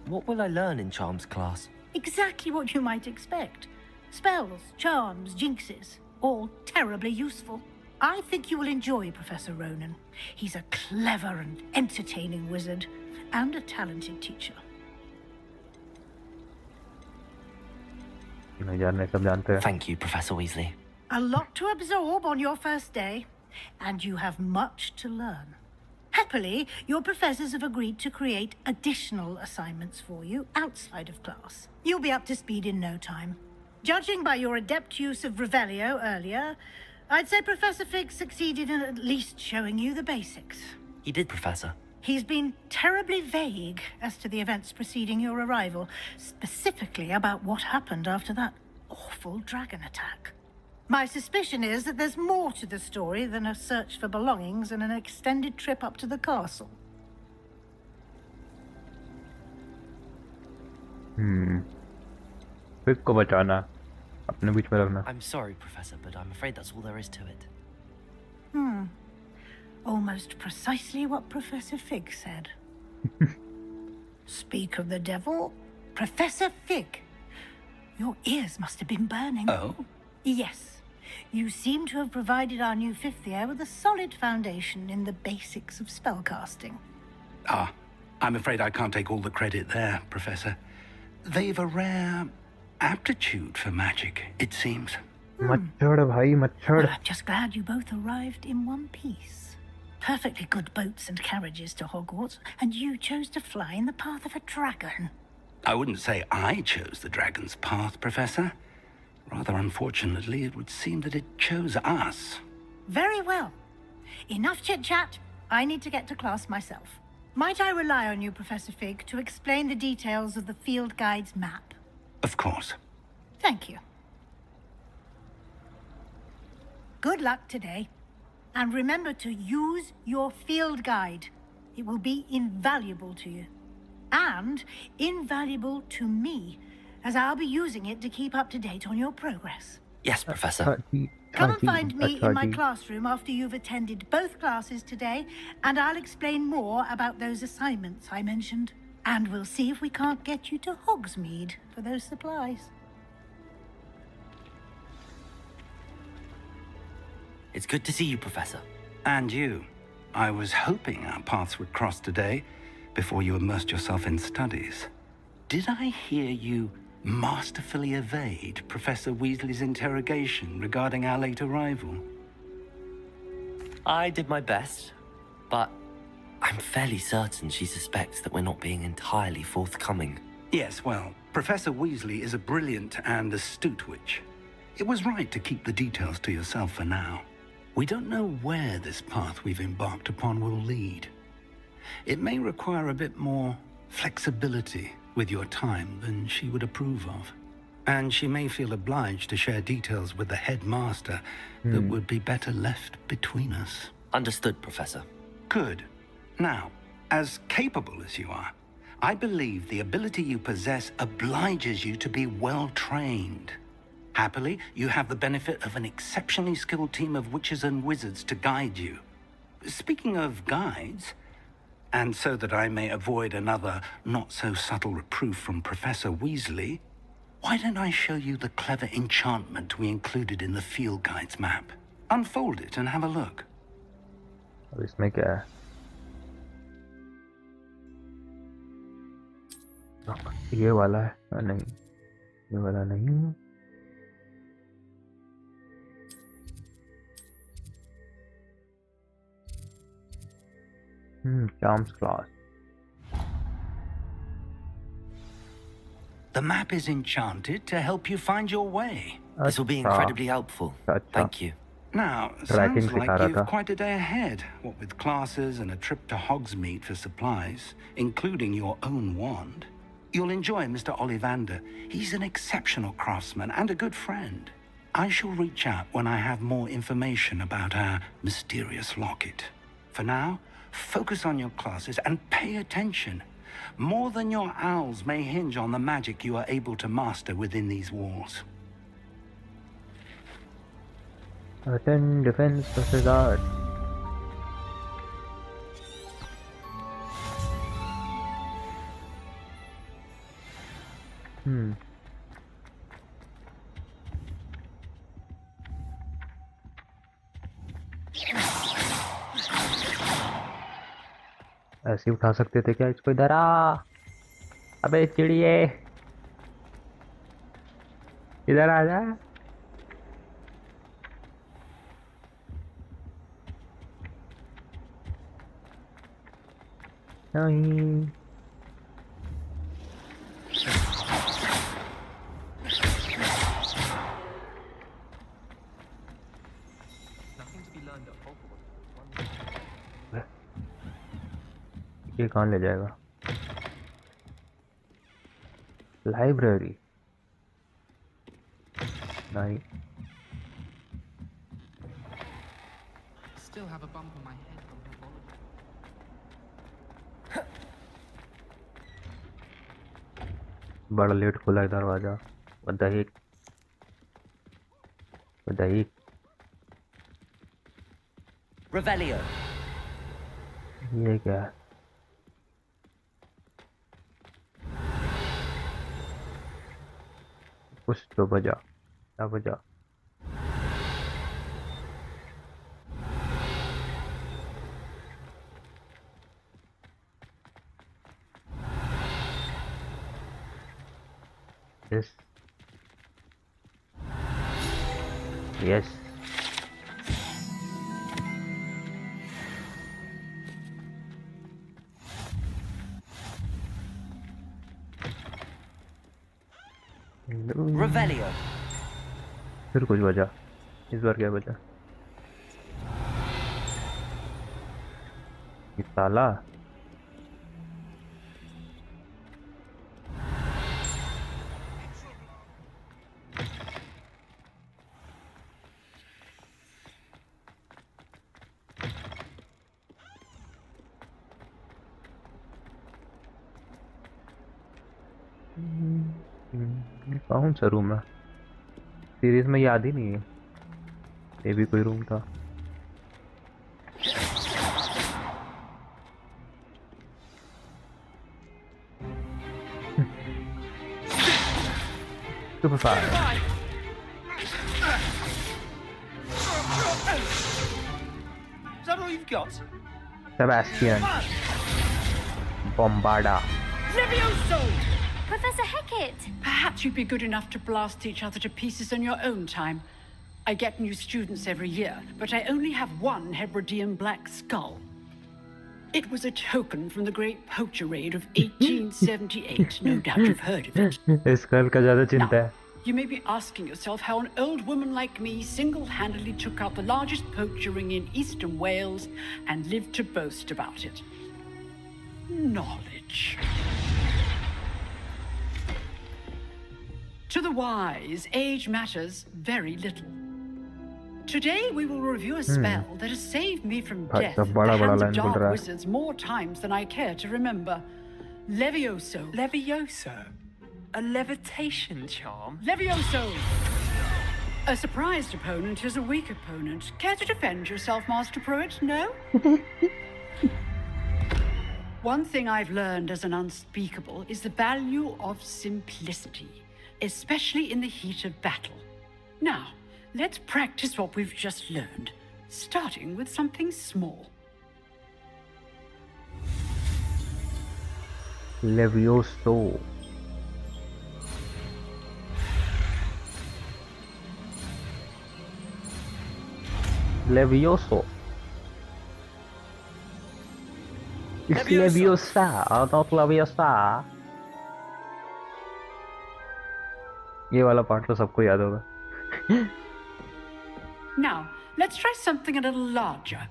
What will I learn in Charms class? Exactly what you might expect. Spells, charms, jinxes, all terribly useful. I think you will enjoy Professor Ronan. He's a clever and entertaining wizard, and a talented teacher. Thank you, Professor Weasley. A lot to absorb on your first day, and you have much to learn. Happily, your professors have agreed to create additional assignments for you outside of class. You'll be up to speed in no time. Judging by your adept use of Revelio earlier, I'd say Professor Fig succeeded in at least showing you the basics. He did, Professor. He's been terribly vague as to the events preceding your arrival, specifically about what happened after that awful dragon attack. My suspicion is that there's more to the story than a search for belongings and an extended trip up to the castle. Fig को बचाना, अपने बीच में रखना. I'm sorry, Professor, but I'm afraid that's all there is to it. Almost precisely what Professor Fig said. Speak of the devil, Professor Fig. Your ears must have been burning. Oh? Yes. You seem to have provided our new fifth year with a solid foundation in the basics of spellcasting. Ah, I'm afraid I can't take all the credit there, Professor. They've a rare aptitude for magic, it seems. मच्छर भाई मच्छर. Well, I'm just glad you both arrived in one piece. Perfectly good boats and carriages to Hogwarts, and you chose to fly in the path of a dragon. I wouldn't say I chose the dragon's path, Professor. Rather unfortunately, it would seem that it chose us. Very well. Enough chit-chat. I need to get to class myself. Might I rely on you, Professor Fig, to explain the details of the field guide's map? Of course. Thank you. Good luck today. And remember to use your field guide. It will be invaluable to you. And invaluable to me, as I'll be using it to keep up to date on your progress. Yes, Professor. Come and find me in my classroom after you've attended both classes today, and I'll explain more about those assignments I mentioned. And we'll see if we can't get you to Hogsmeade for those supplies. It's good to see you, Professor. And you. I was hoping our paths would cross today before you immersed yourself in studies. Did I hear you masterfully evade Professor Weasley's interrogation regarding our late arrival? I did my best, but I'm fairly certain she suspects that we're not being entirely forthcoming. Yes, well, Professor Weasley is a brilliant and astute witch. It was right to keep the details to yourself for now. We don't know where this path we've embarked upon will lead. It may require a bit more flexibility with your time than she would approve of. And she may feel obliged to share details with the headmaster that would be better left between us. Understood, Professor. Good. Now, as capable as you are, I believe the ability you possess obliges you to be well trained. Happily, you have the benefit of an exceptionally skilled team of witches and wizards to guide you. Speaking of guides, and so that I may avoid another not-so-subtle reproof from Professor Weasley, why don't I show you the clever enchantment we included in the field guide's map? Unfold it and have a look. अब इसमें क्या है? ये वाला है? नहीं, ये वाला नहीं है। Charms class. The map is enchanted to help you find your way. This will be incredibly helpful. Thank you. Now, Tracking sounds like सिखा रहा you've था. quite a day ahead, what with classes and a trip to Hogsmeade for supplies, including your own wand. You'll enjoy Mr. Ollivander. He's an exceptional craftsman and a good friend. I shall reach out when I have more information about our mysterious locket. For now, focus on your classes and pay attention. More than your owls may hinge on the magic you are able to master within these walls. Attend defense versus art. ऐसे उठा सकते थे क्या इसको? इधर आ, अबे चिड़िए, इधर आ जा। नहीं, ये कहाँ ले जाएगा? लाइब्रेरी नहीं। Still have a bump on my head from her बड़ा लेट खुला है दरवाजा। दही दही Revelio. ये क्या है? कुछ तो बजा, क्या बजा? Yes. Yes. Revelio. फिर कुछ बजा। इस बार क्या बजा? ये ताला। कौन सा रूम है? सीरीज में याद ही नहीं है ये भी कोई रूम था। Super fire. Is that all you've got? Sebastian. Bombarda. Levioso! Professor Hecat! Perhaps you'd be good enough to blast each other to pieces in your own time. I get new students every year, but I only have one Hebridean black skull. It was a token from the Great Poacher Raid of 1878. No doubt you've heard of it. Skull का ज़्यादा चिंता है। You may be asking yourself how an old woman like me single-handedly took out the largest poacher ring in eastern Wales and lived to boast about it. Knowledge. To the wise, age matters very little. Today we will review a spell that has saved me from death at the hands of dark wizards more times than I care to remember. Levioso. Levioso? A levitation charm? Levioso! A surprised opponent is a weak opponent. Care to defend yourself, Master Pruitt? No? One thing I've learned as an unspeakable is the value of simplicity, especially in the heat of battle. Now, let's practice what we've just learned, starting with something small. Levioso. Levioso. It's Leviosa, not Leviosa. ये वाला part तो सबको याद होगा. Now, let's try something a little larger.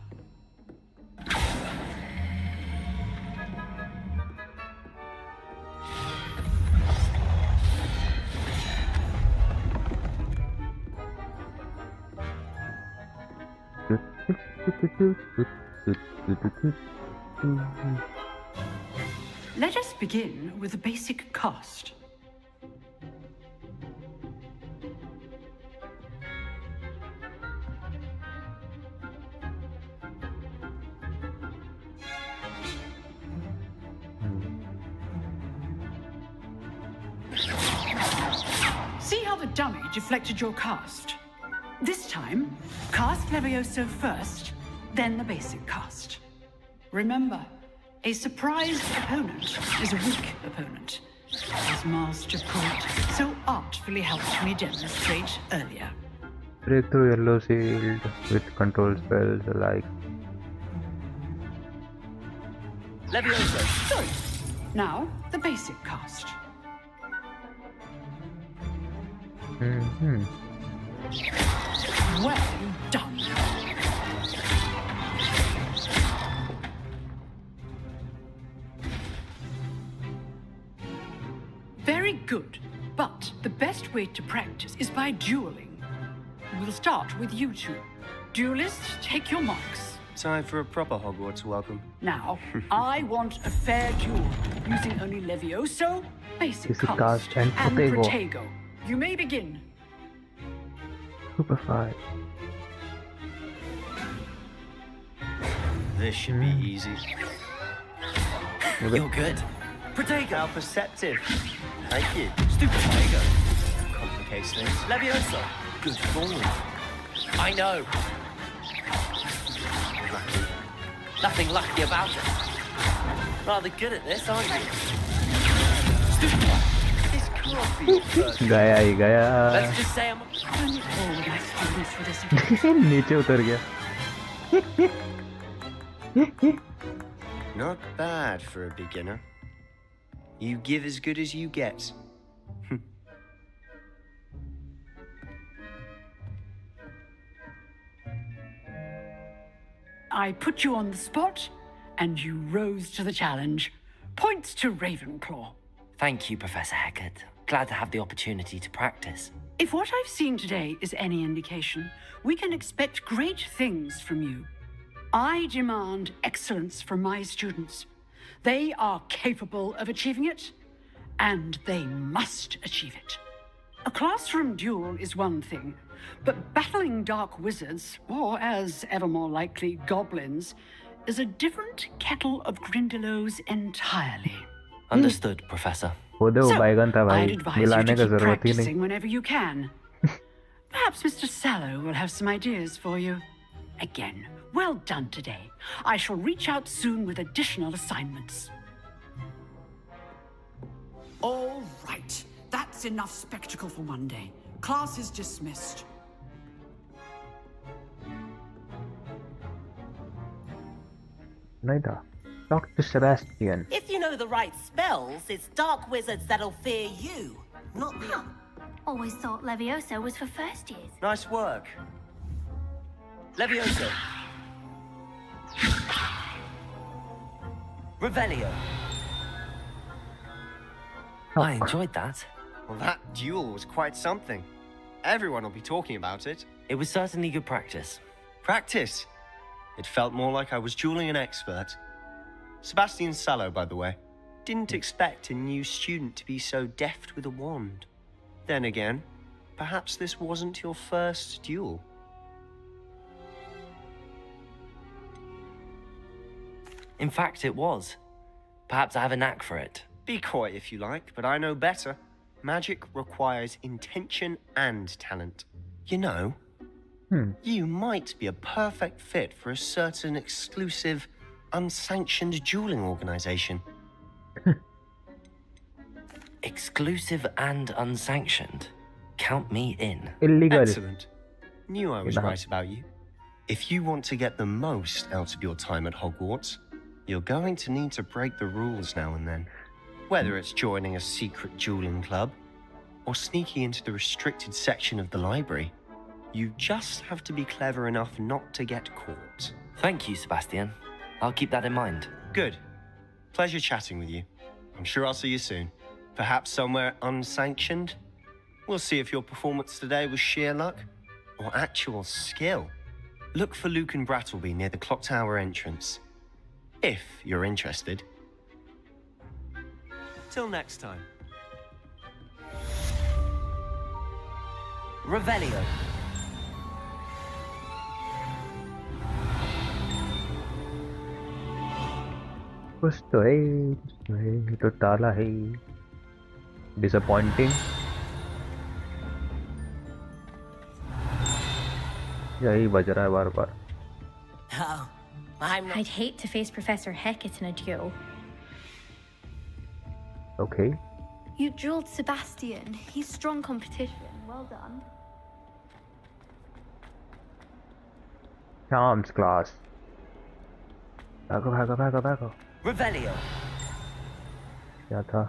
Let us begin with the basic cast. See how the dummy deflected your cast? This time, cast Levioso first, then the basic cast. Remember, a surprised opponent is a weak opponent, as Master Poet so artfully helped me demonstrate earlier. Breakthrough yellow shield with control spells alike. Levioso, sorry. Now, the basic cast. Well done. Very good, but the best way to practice is by dueling. We'll start with you two. Duelists, take your marks. Time for a proper Hogwarts welcome. Now, I want a fair duel, using only Levioso, basic cast, and Protego. You may begin. Super 5. This should be easy. You're good. Protego! How perceptive. Thank you. Stupid Protego. Complicates things. Levioso. Good form. I know. Lucky. Nothing lucky about it. Rather good at this, aren't you? Stupid one. This can't be your first. गया ही गया. Let's just say I'm... नीचे उतर गया. Not bad for a beginner. You give as good as you get. I put you on the spot, and you rose to the challenge. Points to Ravenclaw. Thank you, Professor Hecat. Glad to have the opportunity to practice. If what I've seen today is any indication, we can expect great things from you. I demand excellence from my students. They are capable of achieving it, and they must achieve it. A classroom duel is one thing, but battling dark wizards, or as ever more likely, goblins, is a different kettle of Grindylows entirely. Understood, Professor. So, I'd advise you to keep practicing whenever you can. Perhaps Mr. Sallow will have some ideas for you. Again, well done today. I shall reach out soon with additional assignments. All right. That's enough spectacle for one day. Class is dismissed. Neither. Dr. Sebastian. If you know the right spells, it's dark wizards that'll fear you, not the... Always thought Levioso was for first years. Nice work. Levioso. Revelio. I enjoyed that. Well, that duel was quite something. Everyone will be talking about it. It was certainly good practice. Practice? It felt more like I was dueling an expert. Sebastian Sallow, by the way. Didn't expect a new student to be so deft with a wand. Then again, perhaps this wasn't your first duel. In fact, it was. Perhaps I have a knack for it. Be coy if you like, but I know better. Magic requires intention and talent. You know, you might be a perfect fit for a certain exclusive, unsanctioned dueling organization. Exclusive and unsanctioned. Count me in. Illegal. Excellent. Knew I was right about you. If you want to get the most out of your time at Hogwarts, you're going to need to break the rules now and then. Whether it's joining a secret dueling club or sneaking into the restricted section of the library, you just have to be clever enough not to get caught. Thank you, Sebastian. I'll keep that in mind. Good. Pleasure chatting with you. I'm sure I'll see you soon. Perhaps somewhere unsanctioned? We'll see if your performance today was sheer luck or actual skill. Look for Luke and Brattleby near the clock tower entrance, if you're interested. Till next time. Revelio. कुछ तो है, ये तो ताला है। Disappointing. यही बज रहा है बार बार। Oh, I'm not... I'd hate to face Professor Hecat in a duel. Okay. You dueled Sebastian. He's strong competition. Well done. Charms class. भागो भागो भागो भागो। Revelio. क्या था?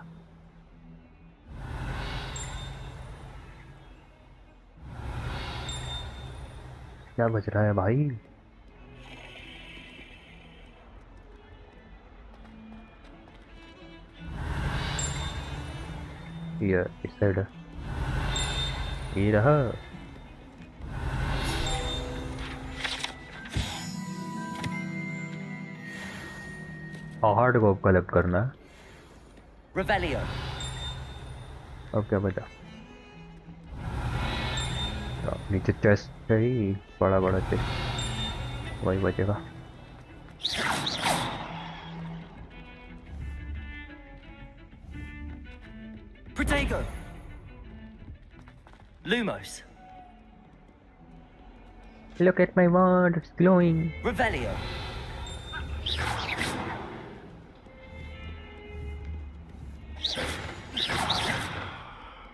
क्या बज रहा है भाई? ये इस साइड है। ये रहा। हार्ड को कलेक्ट करना है। Revelio. अब क्या बचा? नीचे चेस्ट है ही, बड़ा बड़ा चेस्ट, वही बचेगा। Protego. Lumos. Look at my wand, it's glowing. Revelio.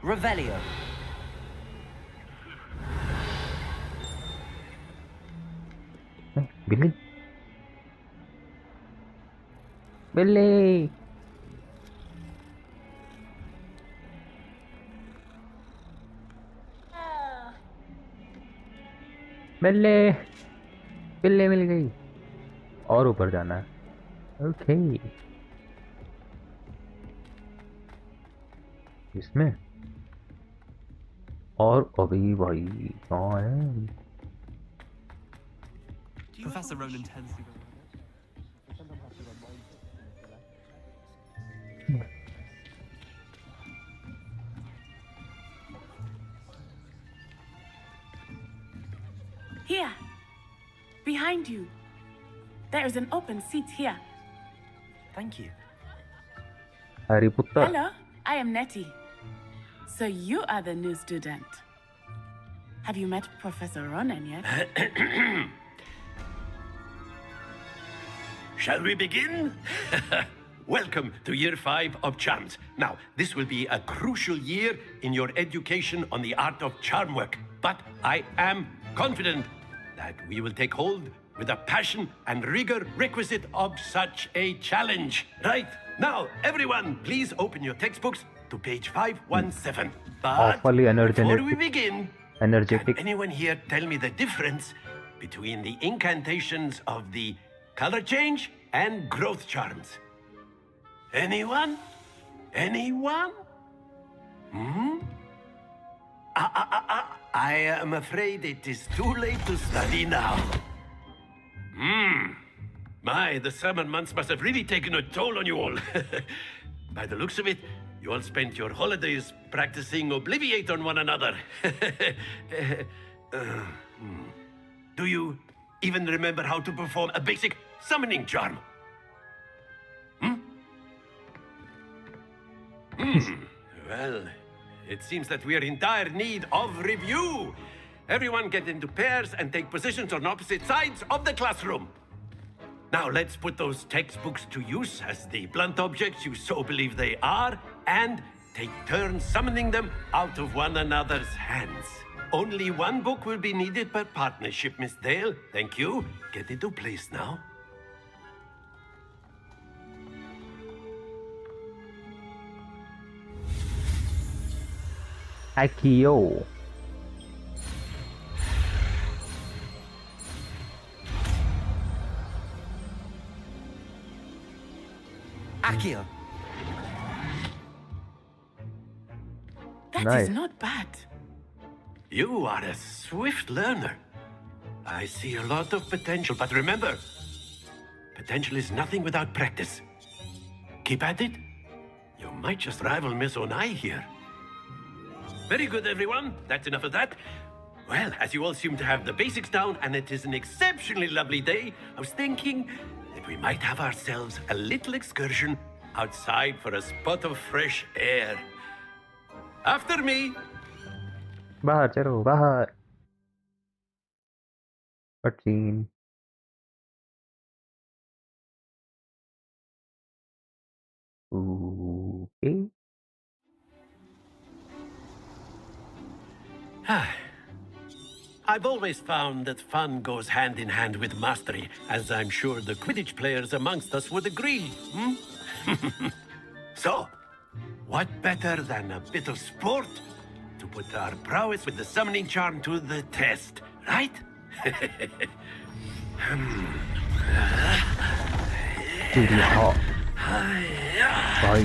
Revelio. Billy. Billy. बिल्ले बिल्ले मिल गई। और ऊपर जाना है। ओके। इसमें और अभी भाई कहाँ है? Professor Ronan tends to go. Here, behind you. There is an open seat here. Thank you. Harry Potter. Hello, I am Nettie. So you are the new student. Have you met Professor Ronan yet? Shall we begin? Welcome to Year 5 of Charms. Now, this will be a crucial year in your education on the art of charm work. But I am confident that we will take hold with the passion and rigor requisite of such a challenge. Right, now, everyone, please open your textbooks to page 517. But Awfully energetic. before we begin, Energetic. can anyone here tell me the difference between the incantations of the color change and growth charms? Anyone? Anyone? I am afraid it is too late to study now. My, the summer months must have really taken a toll on you all. By the looks of it, you all spent your holidays practicing Obliviate on one another. Do you even remember how to perform a basic summoning charm? Well, it seems that we are in dire need of review. Everyone get into pairs and take positions on opposite sides of the classroom. Now let's put those textbooks to use as the blunt objects you so believe they are, and take turns summoning them out of one another's hands. Only one book will be needed per partnership, Miss Dale. Thank you. Get into place now. Akio. Akio. That Nice. is not bad. You are a swift learner. I see a lot of potential, but remember, potential is nothing without practice. Keep at it. You might just rival Miss Onai here. Very good, everyone. That's enough of that. Well, as you all seem to have the basics down, and it is an exceptionally lovely day, I was thinking that we might have ourselves a little excursion outside for a spot of fresh air. After me. बाहर चलो बाहर. Cutscene. Okay. I've always found that fun goes hand in hand with mastery, as I'm sure the Quidditch players amongst us would agree. So, what better than a bit of sport to put our prowess with the summoning charm to the test, right? Dude, hot. भाई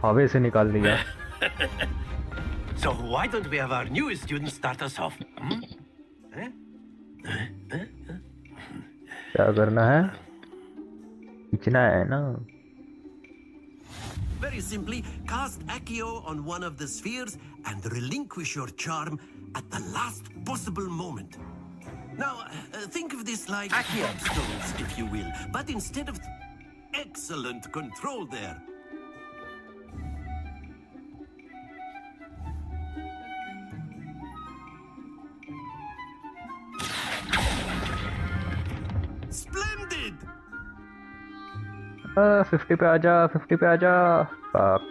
हवा से निकाल दिया. So why don't we have our newest student start us off? क्या करना है? खींचना है ना. Very simply, cast Accio on one of the spheres and relinquish your charm at the last possible moment. Now, think of this like Accio stones, if you will, but instead of... Excellent control there. Splendid! 50 पे आजा, 50 पे आजा. Fuck.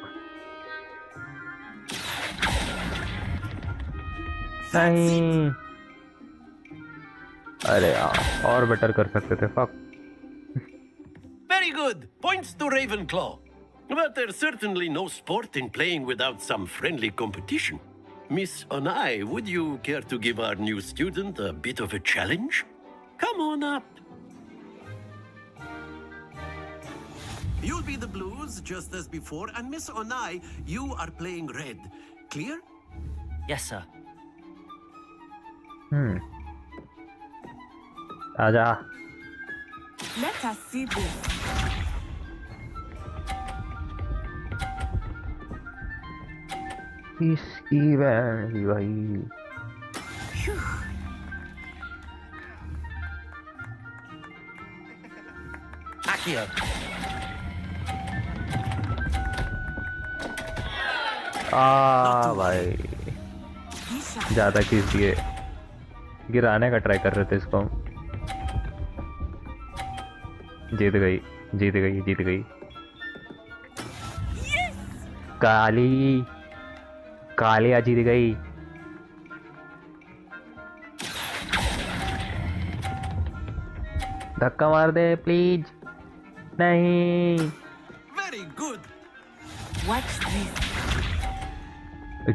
नहीं. अरे यार, और better कर सकते थे. Fuck. Very good. Points to Ravenclaw. But there's certainly no sport in playing without some friendly competition. Miss Onai, would you care to give our new student a bit of a challenge? Come on up. You'll be the blues, just as before, and Miss Onai, you are playing red. Clear? Yes, sir. आजा. Let us see this. इसकी बहन भाई. Accio. भाई ज्यादा खींच दिए. गिराने का ट्राई कर रहे थे इसको. जीत गई, जीत गई, जीत गई. काली कालिया जीत गई. धक्का मार दे प्लीज. नहीं. Very good. Watch this.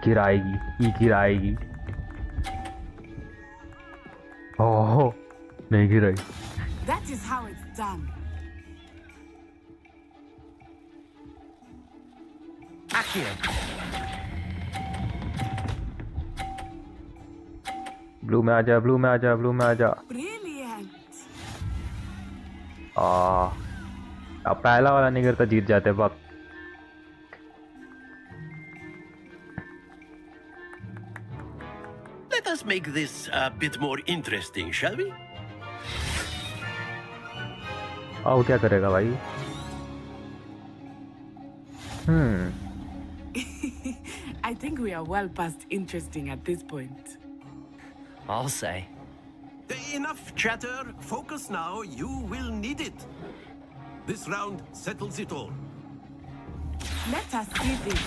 गिराएगी, ये गिराएगी. ओह नहीं गिराई. That is how it's done. Accio. Blue में आजा, ब्लू में आजा, ब्लू में आजा. Brilliant. अब पहला वाला नहीं करता जीत जाते. वक्त Let us make this a bit more interesting, shall we? आओ क्या करेगा भाई. I think we are well past interesting at this point. I'll say. Enough chatter. Focus now. You will need it. This round settles it all. Let us see this.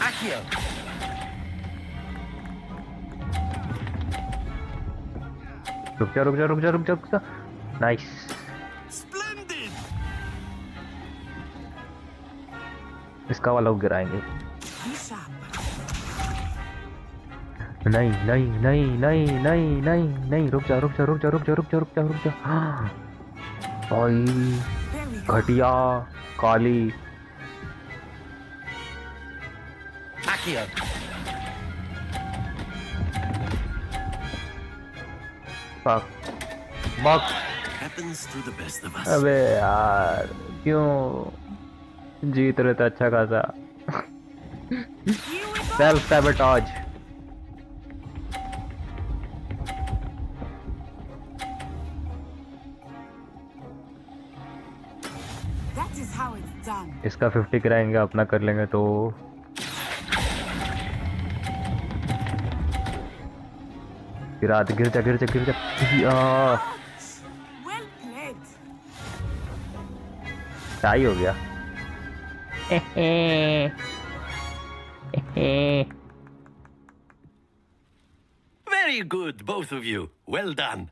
Accio! रुक जा रुक जा रुक जा रुक जा रुक जा। नाइस। इसका वाला गिराएंगे। नहीं नहीं नहीं नहीं नहीं नहीं नहीं, रुक जा रुक जा रुक जा रुक जा रुक जा रुक जा रुक जा। भाई घटिया काली। Accio! Fuck. Fuck. Happens to the best of us. अबे यार क्यों जीत रहे थे अच्छा खासा। Self sabotage. That is how it's done. इसका 50 कराएंगे, अपना कर लेंगे तो गिर जा गिर जा गिर जा गिर जा। Well played. टाई हो गया। Very good, both of you. Well done.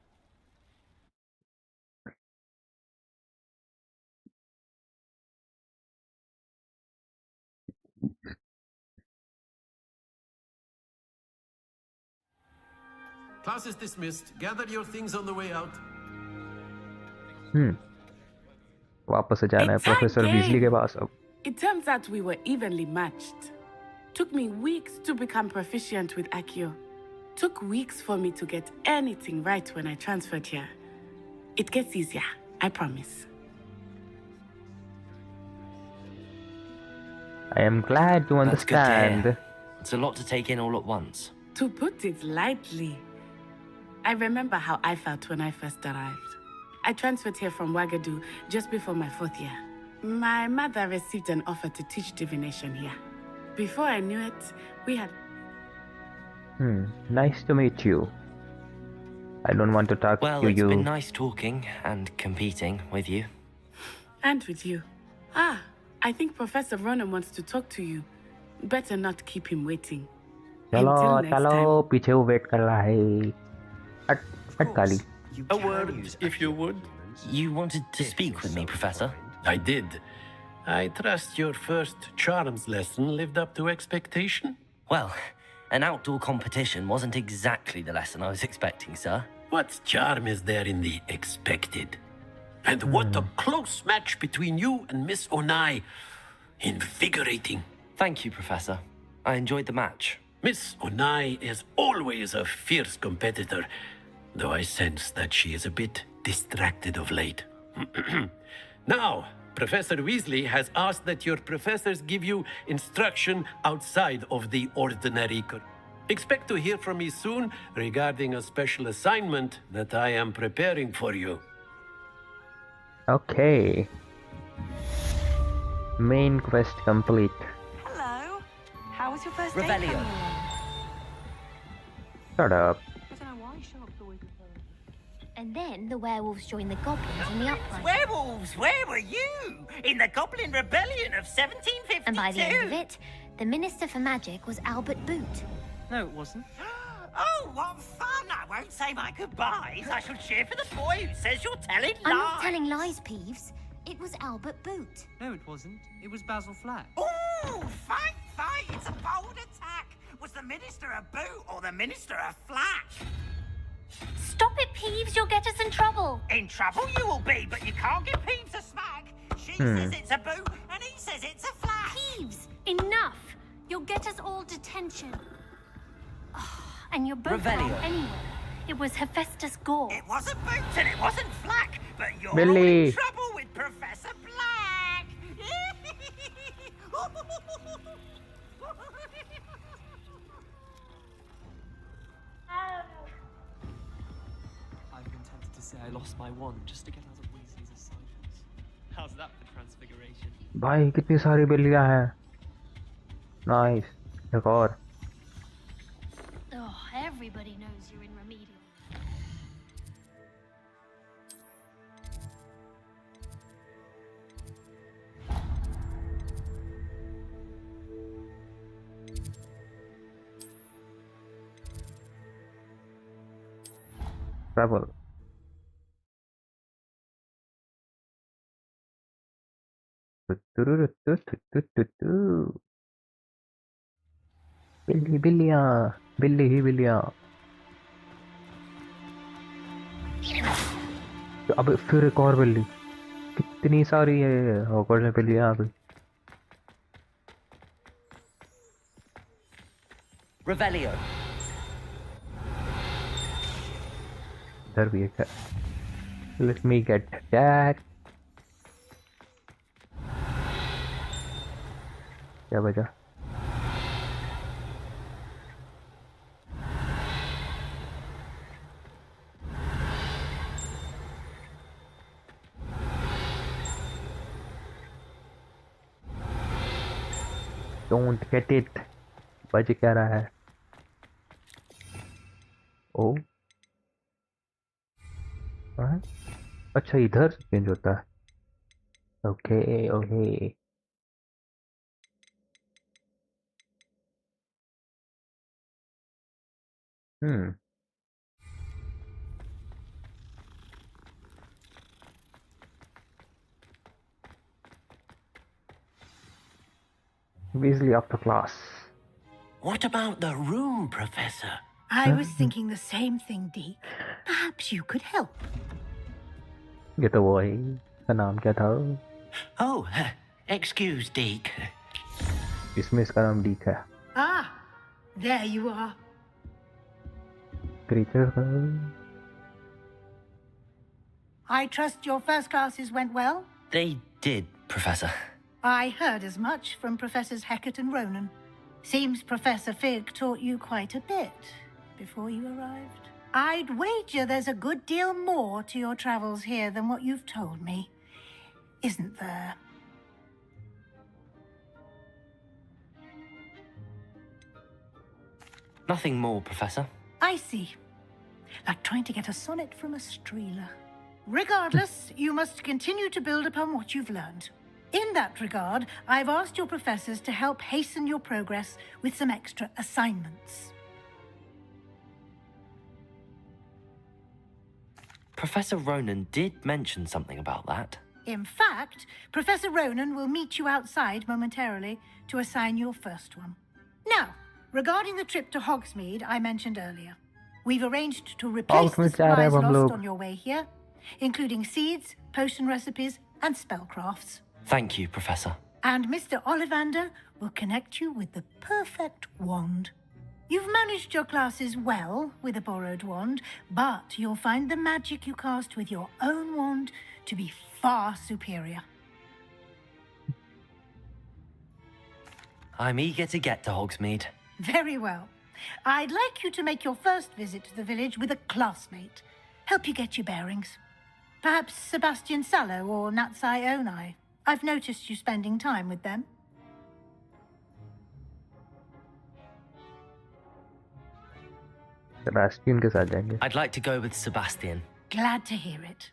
Class is dismissed. Gather your things on the way out. वापस से जाना है It's our professor game. Weasley के पास अब। It turns out we were evenly matched. Took me weeks to become proficient with Accio. Took weeks for me to get anything right when I transferred here. It gets easier, I promise. I am glad to That's good to hear. understand. It's a lot to take in all at once. To put it lightly, I remember how I felt when I first arrived. I transferred here from Wagadu just before my 4th year. My mother received an offer to teach divination here. Before I knew it, we had... Nice to meet you. I don't want to talk Well, to it's you. been nice talking and competing with you. And with you. Ah, I think Professor Ronan wants to talk to you. Better not keep him waiting. चलो Until next चलो time. पीछे वो wait कर रहा है। हट हट काली। A word, if you would. You wanted to speak with me, Professor? I did. I trust your first charms lesson lived up to expectation. Well, an outdoor competition wasn't exactly the lesson I was expecting, sir. What charm is there in the expected? And what a close match between you and Miss Onai. Invigorating. Thank you, Professor. I enjoyed the match. Miss Onai is always a fierce competitor, though I sense that she is a bit distracted of late. Now, Professor Weasley has asked that your professors give you instruction outside of the ordinary. Expect to hear from me soon regarding a special assignment that I am preparing for you. Okay. Main quest complete. Hello. How was your first day? Revelio. Shut up. I don't know why Sharp thought we could. And then the werewolves joined the goblins in the uprising. Werewolves, where were you? In the Goblin Rebellion of 1752? And by the end of it, the Minister for Magic was Albert Boot. No, it wasn't. Oh, what fun! I won't say my goodbyes. I shall cheer for the boy who says you're telling lies. I'm not telling lies, Peeves. It was Albert Boot. No, it wasn't. It was Basil Flack. Ooh, fight, fight! It's a bold attack. Was the Minister a boot or the Minister a flack? Stop it, Peeves. You'll get us in trouble. In trouble you will be, but you can't give Peeves a smack. She says it's a boot and he says it's a flack. Peeves, enough. You'll get us all detention. And you're both wrong Revelio. anyway. It was Hephaestus Gore. It wasn't boot and it wasn't flack, but you're all Billy. in trouble with Professor Black. I've been tempted to say I lost my wand just to get out of Weasley's assignments. How's that for transfiguration? भाई कितनी सारी बिल्लियां हैं। Nice. एक और Oh, everybody knows you're in remedial. travel. बिल्ली बिल्लियाँ बिल्ली ही बिल्लियाँ अब फिर एक और बिल्ली कितनी सारी है हॉगवर्ट्स में बिल्लियाँ आ गई Revelio. इधर भी एक है let me get that क्या बजा Don't get it बज क्या रहा है ओ हाँ? अच्छा इधर से चेंज होता है okay okay hmm Weasley after class. What about the room, Professor? I was thinking the same thing, Deke. Perhaps you could help. ये तो वो है का नाम क्या था Oh, excuse, Deke. इसमें इसका नाम डीक है Ah, there you are. Creature I trust your first classes went well? They did, Professor. I heard as much from Professors Hecat and Ronan. Seems Professor Fig taught you quite a bit before you arrived. I'd wager there's a good deal more to your travels here than what you've told me. Isn't there? Nothing more, Professor. I see. Like trying to get a sonnet from a streeler. Regardless, you must continue to build upon what you've learned. In that regard, I've asked your professors to help hasten your progress with some extra assignments. Professor Ronan did mention something about that. In fact, Professor Ronan will meet you outside momentarily to assign your first one. Now, regarding the trip to Hogsmeade I mentioned earlier, we've arranged to replace the supplies lost on your way here, including seeds, potion recipes, and spellcrafts. Thank you, Professor. And Mr. Ollivander will connect you with the perfect wand. You've managed your classes well with a borrowed wand, but you'll find the magic you cast with your own wand to be far superior. I'm eager to get to Hogsmeade. Very well. I'd like you to make your first visit to the village with a classmate. Help you get your bearings. Perhaps Sebastian Sallow or Natsai Onai. I've noticed you spending time with them. Sebastian के साथ जाएंगे I'd like to go with Sebastian. Glad to hear it.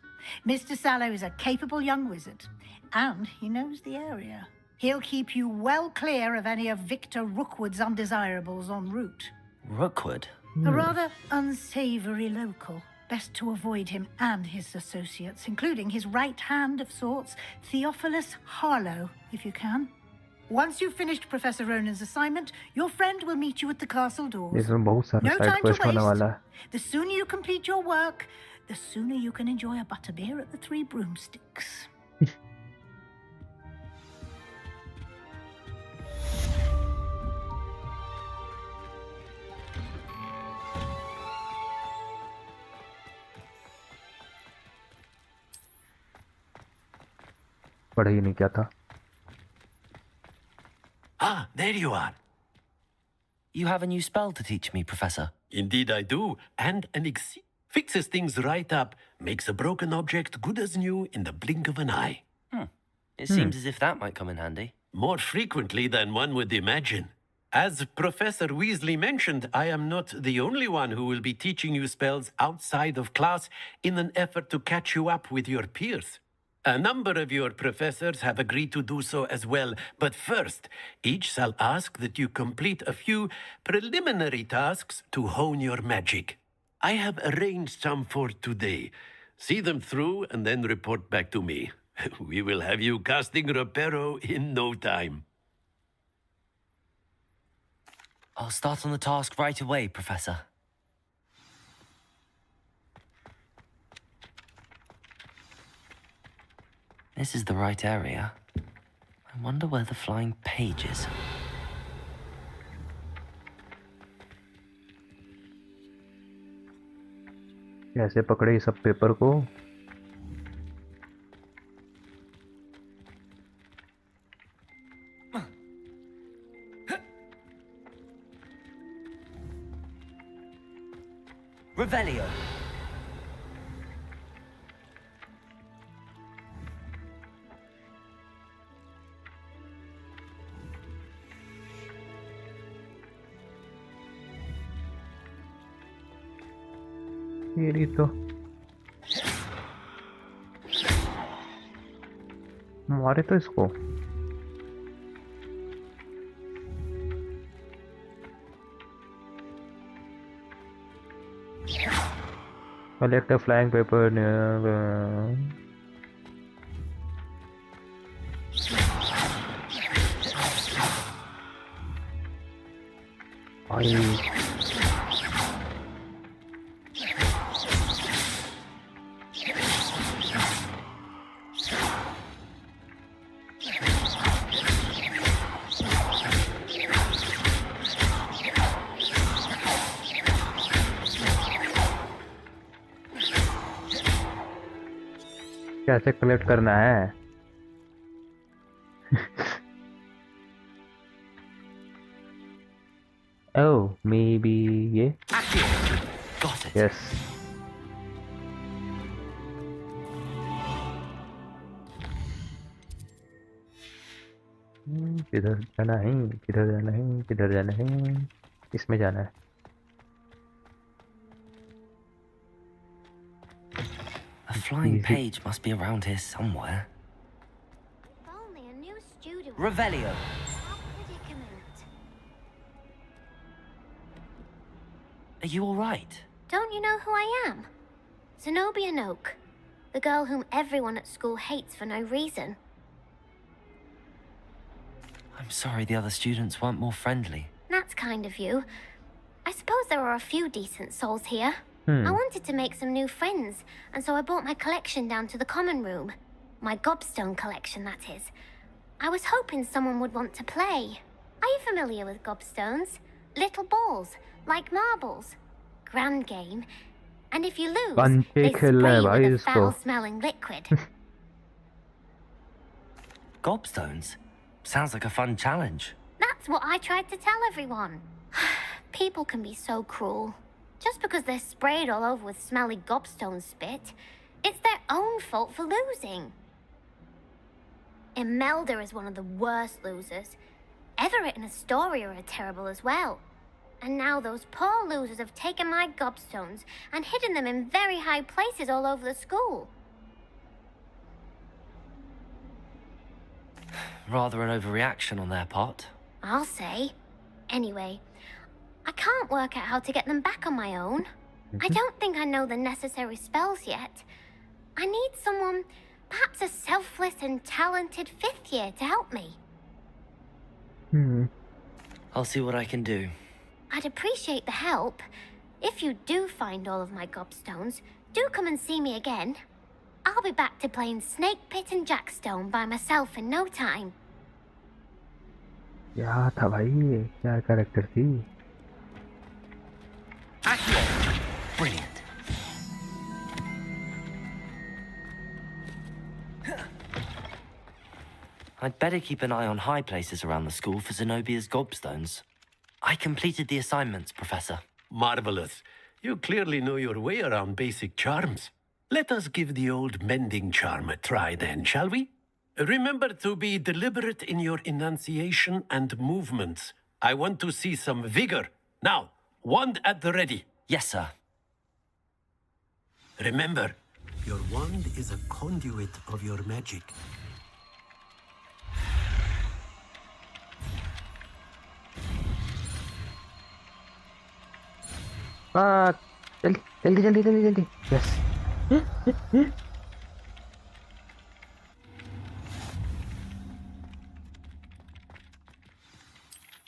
Mr. Sallow is a capable young wizard, and he knows the area. He'll keep you well clear of any of Victor Rookwood's undesirables en route. Rookwood? A rather unsavory local. Best to avoid him and his associates, including his right hand of sorts, Theophilus Harlow, if you can. Once you've finished Professor Ronan's assignment, your friend will meet you at the castle doors. इसमें बहुत सारा No side time to quest होने वाला है waste. The sooner you complete your work, the sooner you can enjoy a butterbeer at the Three Broomsticks. पढ़ा ही नहीं क्या था Ah, there you are. You have a new spell to teach me, Professor. Indeed I do. And an elixir fixes things right up, makes a broken object good as new in the blink of an eye. It seems as if that might come in handy. More frequently than one would imagine. As Professor Weasley mentioned, I am not the only one who will be teaching you spells outside of class in an effort to catch you up with your peers. A number of your professors have agreed to do so as well, but first, each shall ask that you complete a few preliminary tasks to hone your magic. I have arranged some for today. See them through and then report back to me. We will have you casting Reparo in no time. I'll start on the task right away, Professor. This is the right area. I wonder where the flying page is. कैसे पकड़े इस सब paper को? Revelio. Querido. मारे तो इसको. Collect a flying paper near. कैसे collect करना है? Oh, maybe ये. Got it. Yes. किधर जाना है? किधर जाना है? किधर जाना है? इसमें जाना है. A flying page must be around here somewhere. Only a new student. Revelio. Predicament. Are you all right? Don't you know who I am? Zenobia Noak, the girl whom everyone at school hates for no reason. I'm sorry the other students weren't more friendly. That's kind of you. I suppose there are a few decent souls here. I wanted to make some new friends, and so I brought my collection down to the common room. My gobstone collection, that is. I was hoping someone would want to play. Are you familiar with gobstones? Little balls, like marbles. Grand game. And if you lose, they spray you with a foul-smelling liquid. Gobstones? Sounds like a fun challenge. That's what I tried to tell everyone. People can be so cruel. Just because they're sprayed all over with smelly gobstone spit, it's their own fault for losing. Imelda is one of the worst losers. Everett and Astoria are terrible as well. And now those poor losers have taken my gobstones and hidden them in very high places all over the school. Rather an overreaction on their part. I'll say. Anyway, I can't work out how to get them back on my own. I don't think I know the necessary spells yet. I need someone, perhaps a selfless and talented fifth year to help me. I'll see what I can do. I'd appreciate the help. If you do find all of my gobstones, do come and see me again. I'll be back to playing Snake Pit and Jackstone by myself in no time. क्या था भाई ये? क्या character थी? Brilliant. I'd better keep an eye on high places around the school for Zenobia's gobstones. I completed the assignments, Professor. Marvelous. You clearly know your way around basic charms. Let us give the old mending charm a try then, shall we? Remember to be deliberate in your enunciation and movements. I want to see some vigor. Now, wand at the ready. Yes, sir. Remember, your wand is a conduit of your magic. जल्दी yes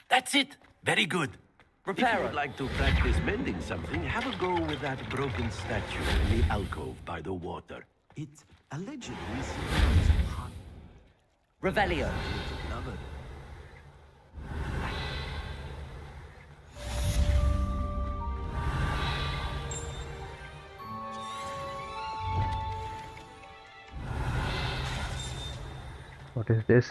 That's it. Very good. If you Repairer. would like to practice mending something, have a go with that broken statue in the alcove by the water. It allegedly survives hot Revelio. lover. What is this?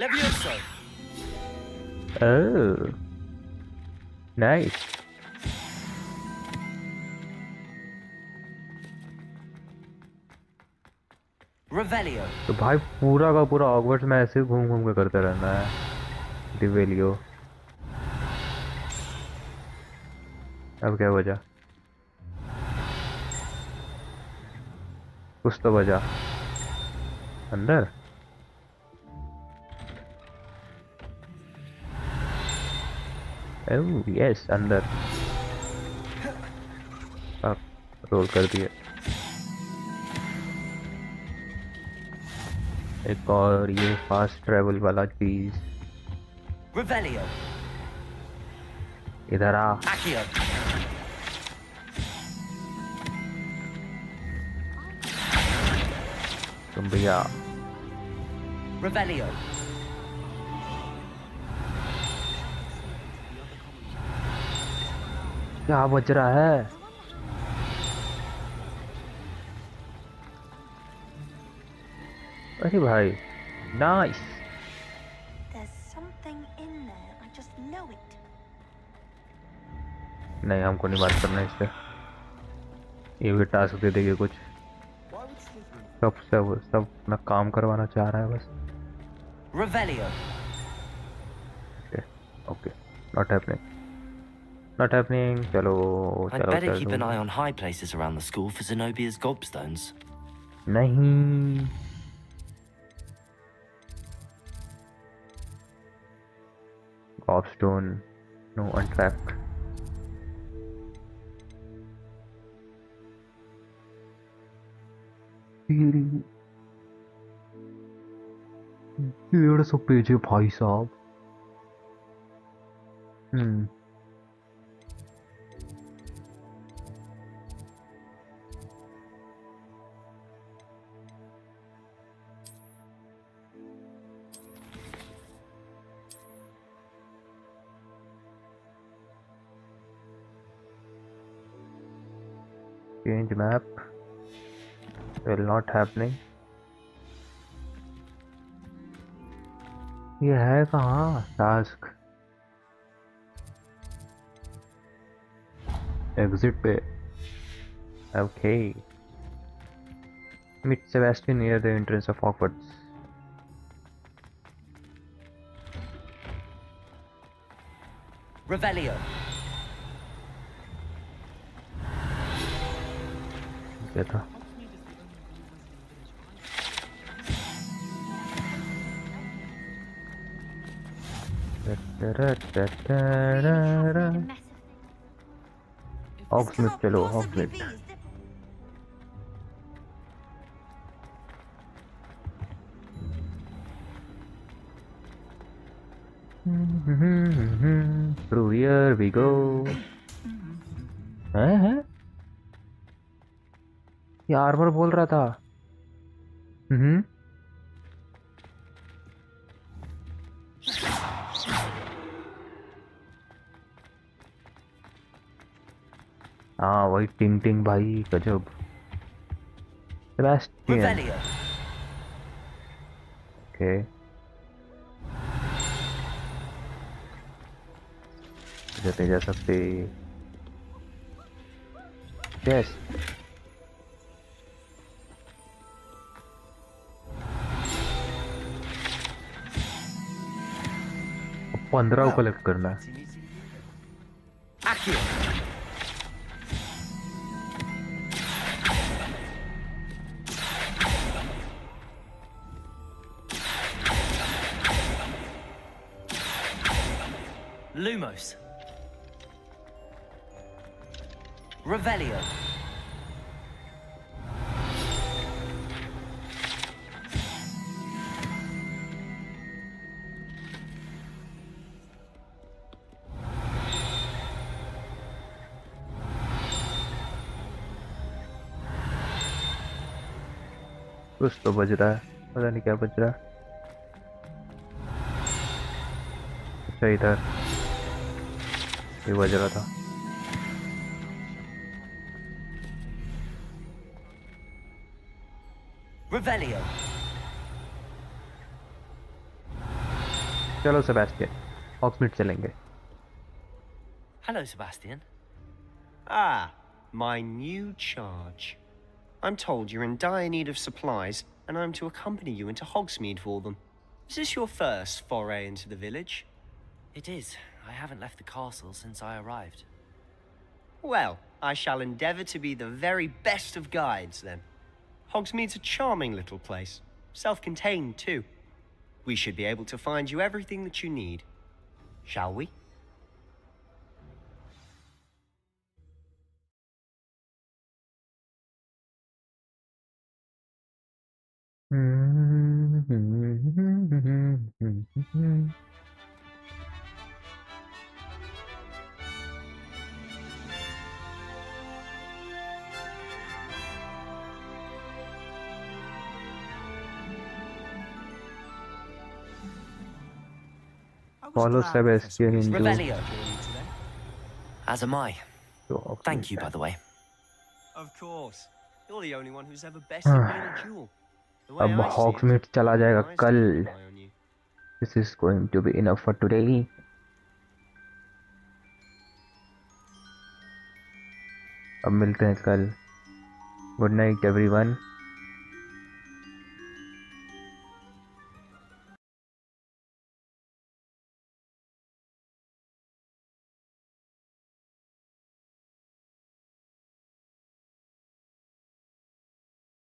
Levioso. Oh, nice. Revelio. तो भाई पूरा का पूरा Hogwarts में ऐसे घूम घूम के करते रहना है डिवेलियो। अब क्या बजा? कुछ तो बजा अंदर। ओह यस अंदर। अब रोल कर दिए। एक और ये फास्ट ट्रेवल वाला चीज। Revelio. इधर आ। Accio. तुम भैया। Revelio. क्या बज रहा है? अरे भाई nice. There's something in there. I just know it. नहीं हमको नहीं बात करना इससे। ये भी टास्क दे देगी कुछ। सब मैं काम करवाना चाह रहा है बस। Revelio. Okay not happening not happening. चलो I'd चलो better keep an चलो। eye on high places around the school for Zenobia's gobstones. नहीं gobstone no untracked। तेरी 150 पेज है भाई साहब। Change map will not happening। ये है कहाँ टास्क? एग्जिट पे। Okay meet Sebastian near the entrance of Hogwarts। Revelio. क्या था? हॉग्समिथ चलो हॉग्समिथ। Through here we go। हैं? ये आर्मर बोल रहा था। हाँ वही टिंग टिंग भाई गजब। सेबास्टियन। Revelio. ओके जाते जा सकते। यस 15 को कलेक्ट करना है। Lumos. Revelio. कुछ तो बज रहा है, पता नहीं क्या बज रहा है। अच्छा इधर ये बज रहा था। Revelio. चलो सेबेस्टियन, हॉग्समीड चलेंगे। Hello, Sebastian. Ah, my new charge. I'm told you're in dire need of supplies, and I'm to accompany you into Hogsmeade for them. Is this your first foray into the village? It is. I haven't left the castle since I arrived. Well, I shall endeavour to be the very best of guides, then. Hogsmeade's a charming little place. Self-contained, too. We should be able to find you everything that you need. Shall we? Follow Sebastian into Revelio. As am I. Thank you, by the way. Of course. You're the only one who's ever bested me in a duel. The way अब I see it, हॉग्समीड चला जाएगा nice कल। to rely on you. This is going to be enough for today. अब मिलते हैं कल। Good night everyone.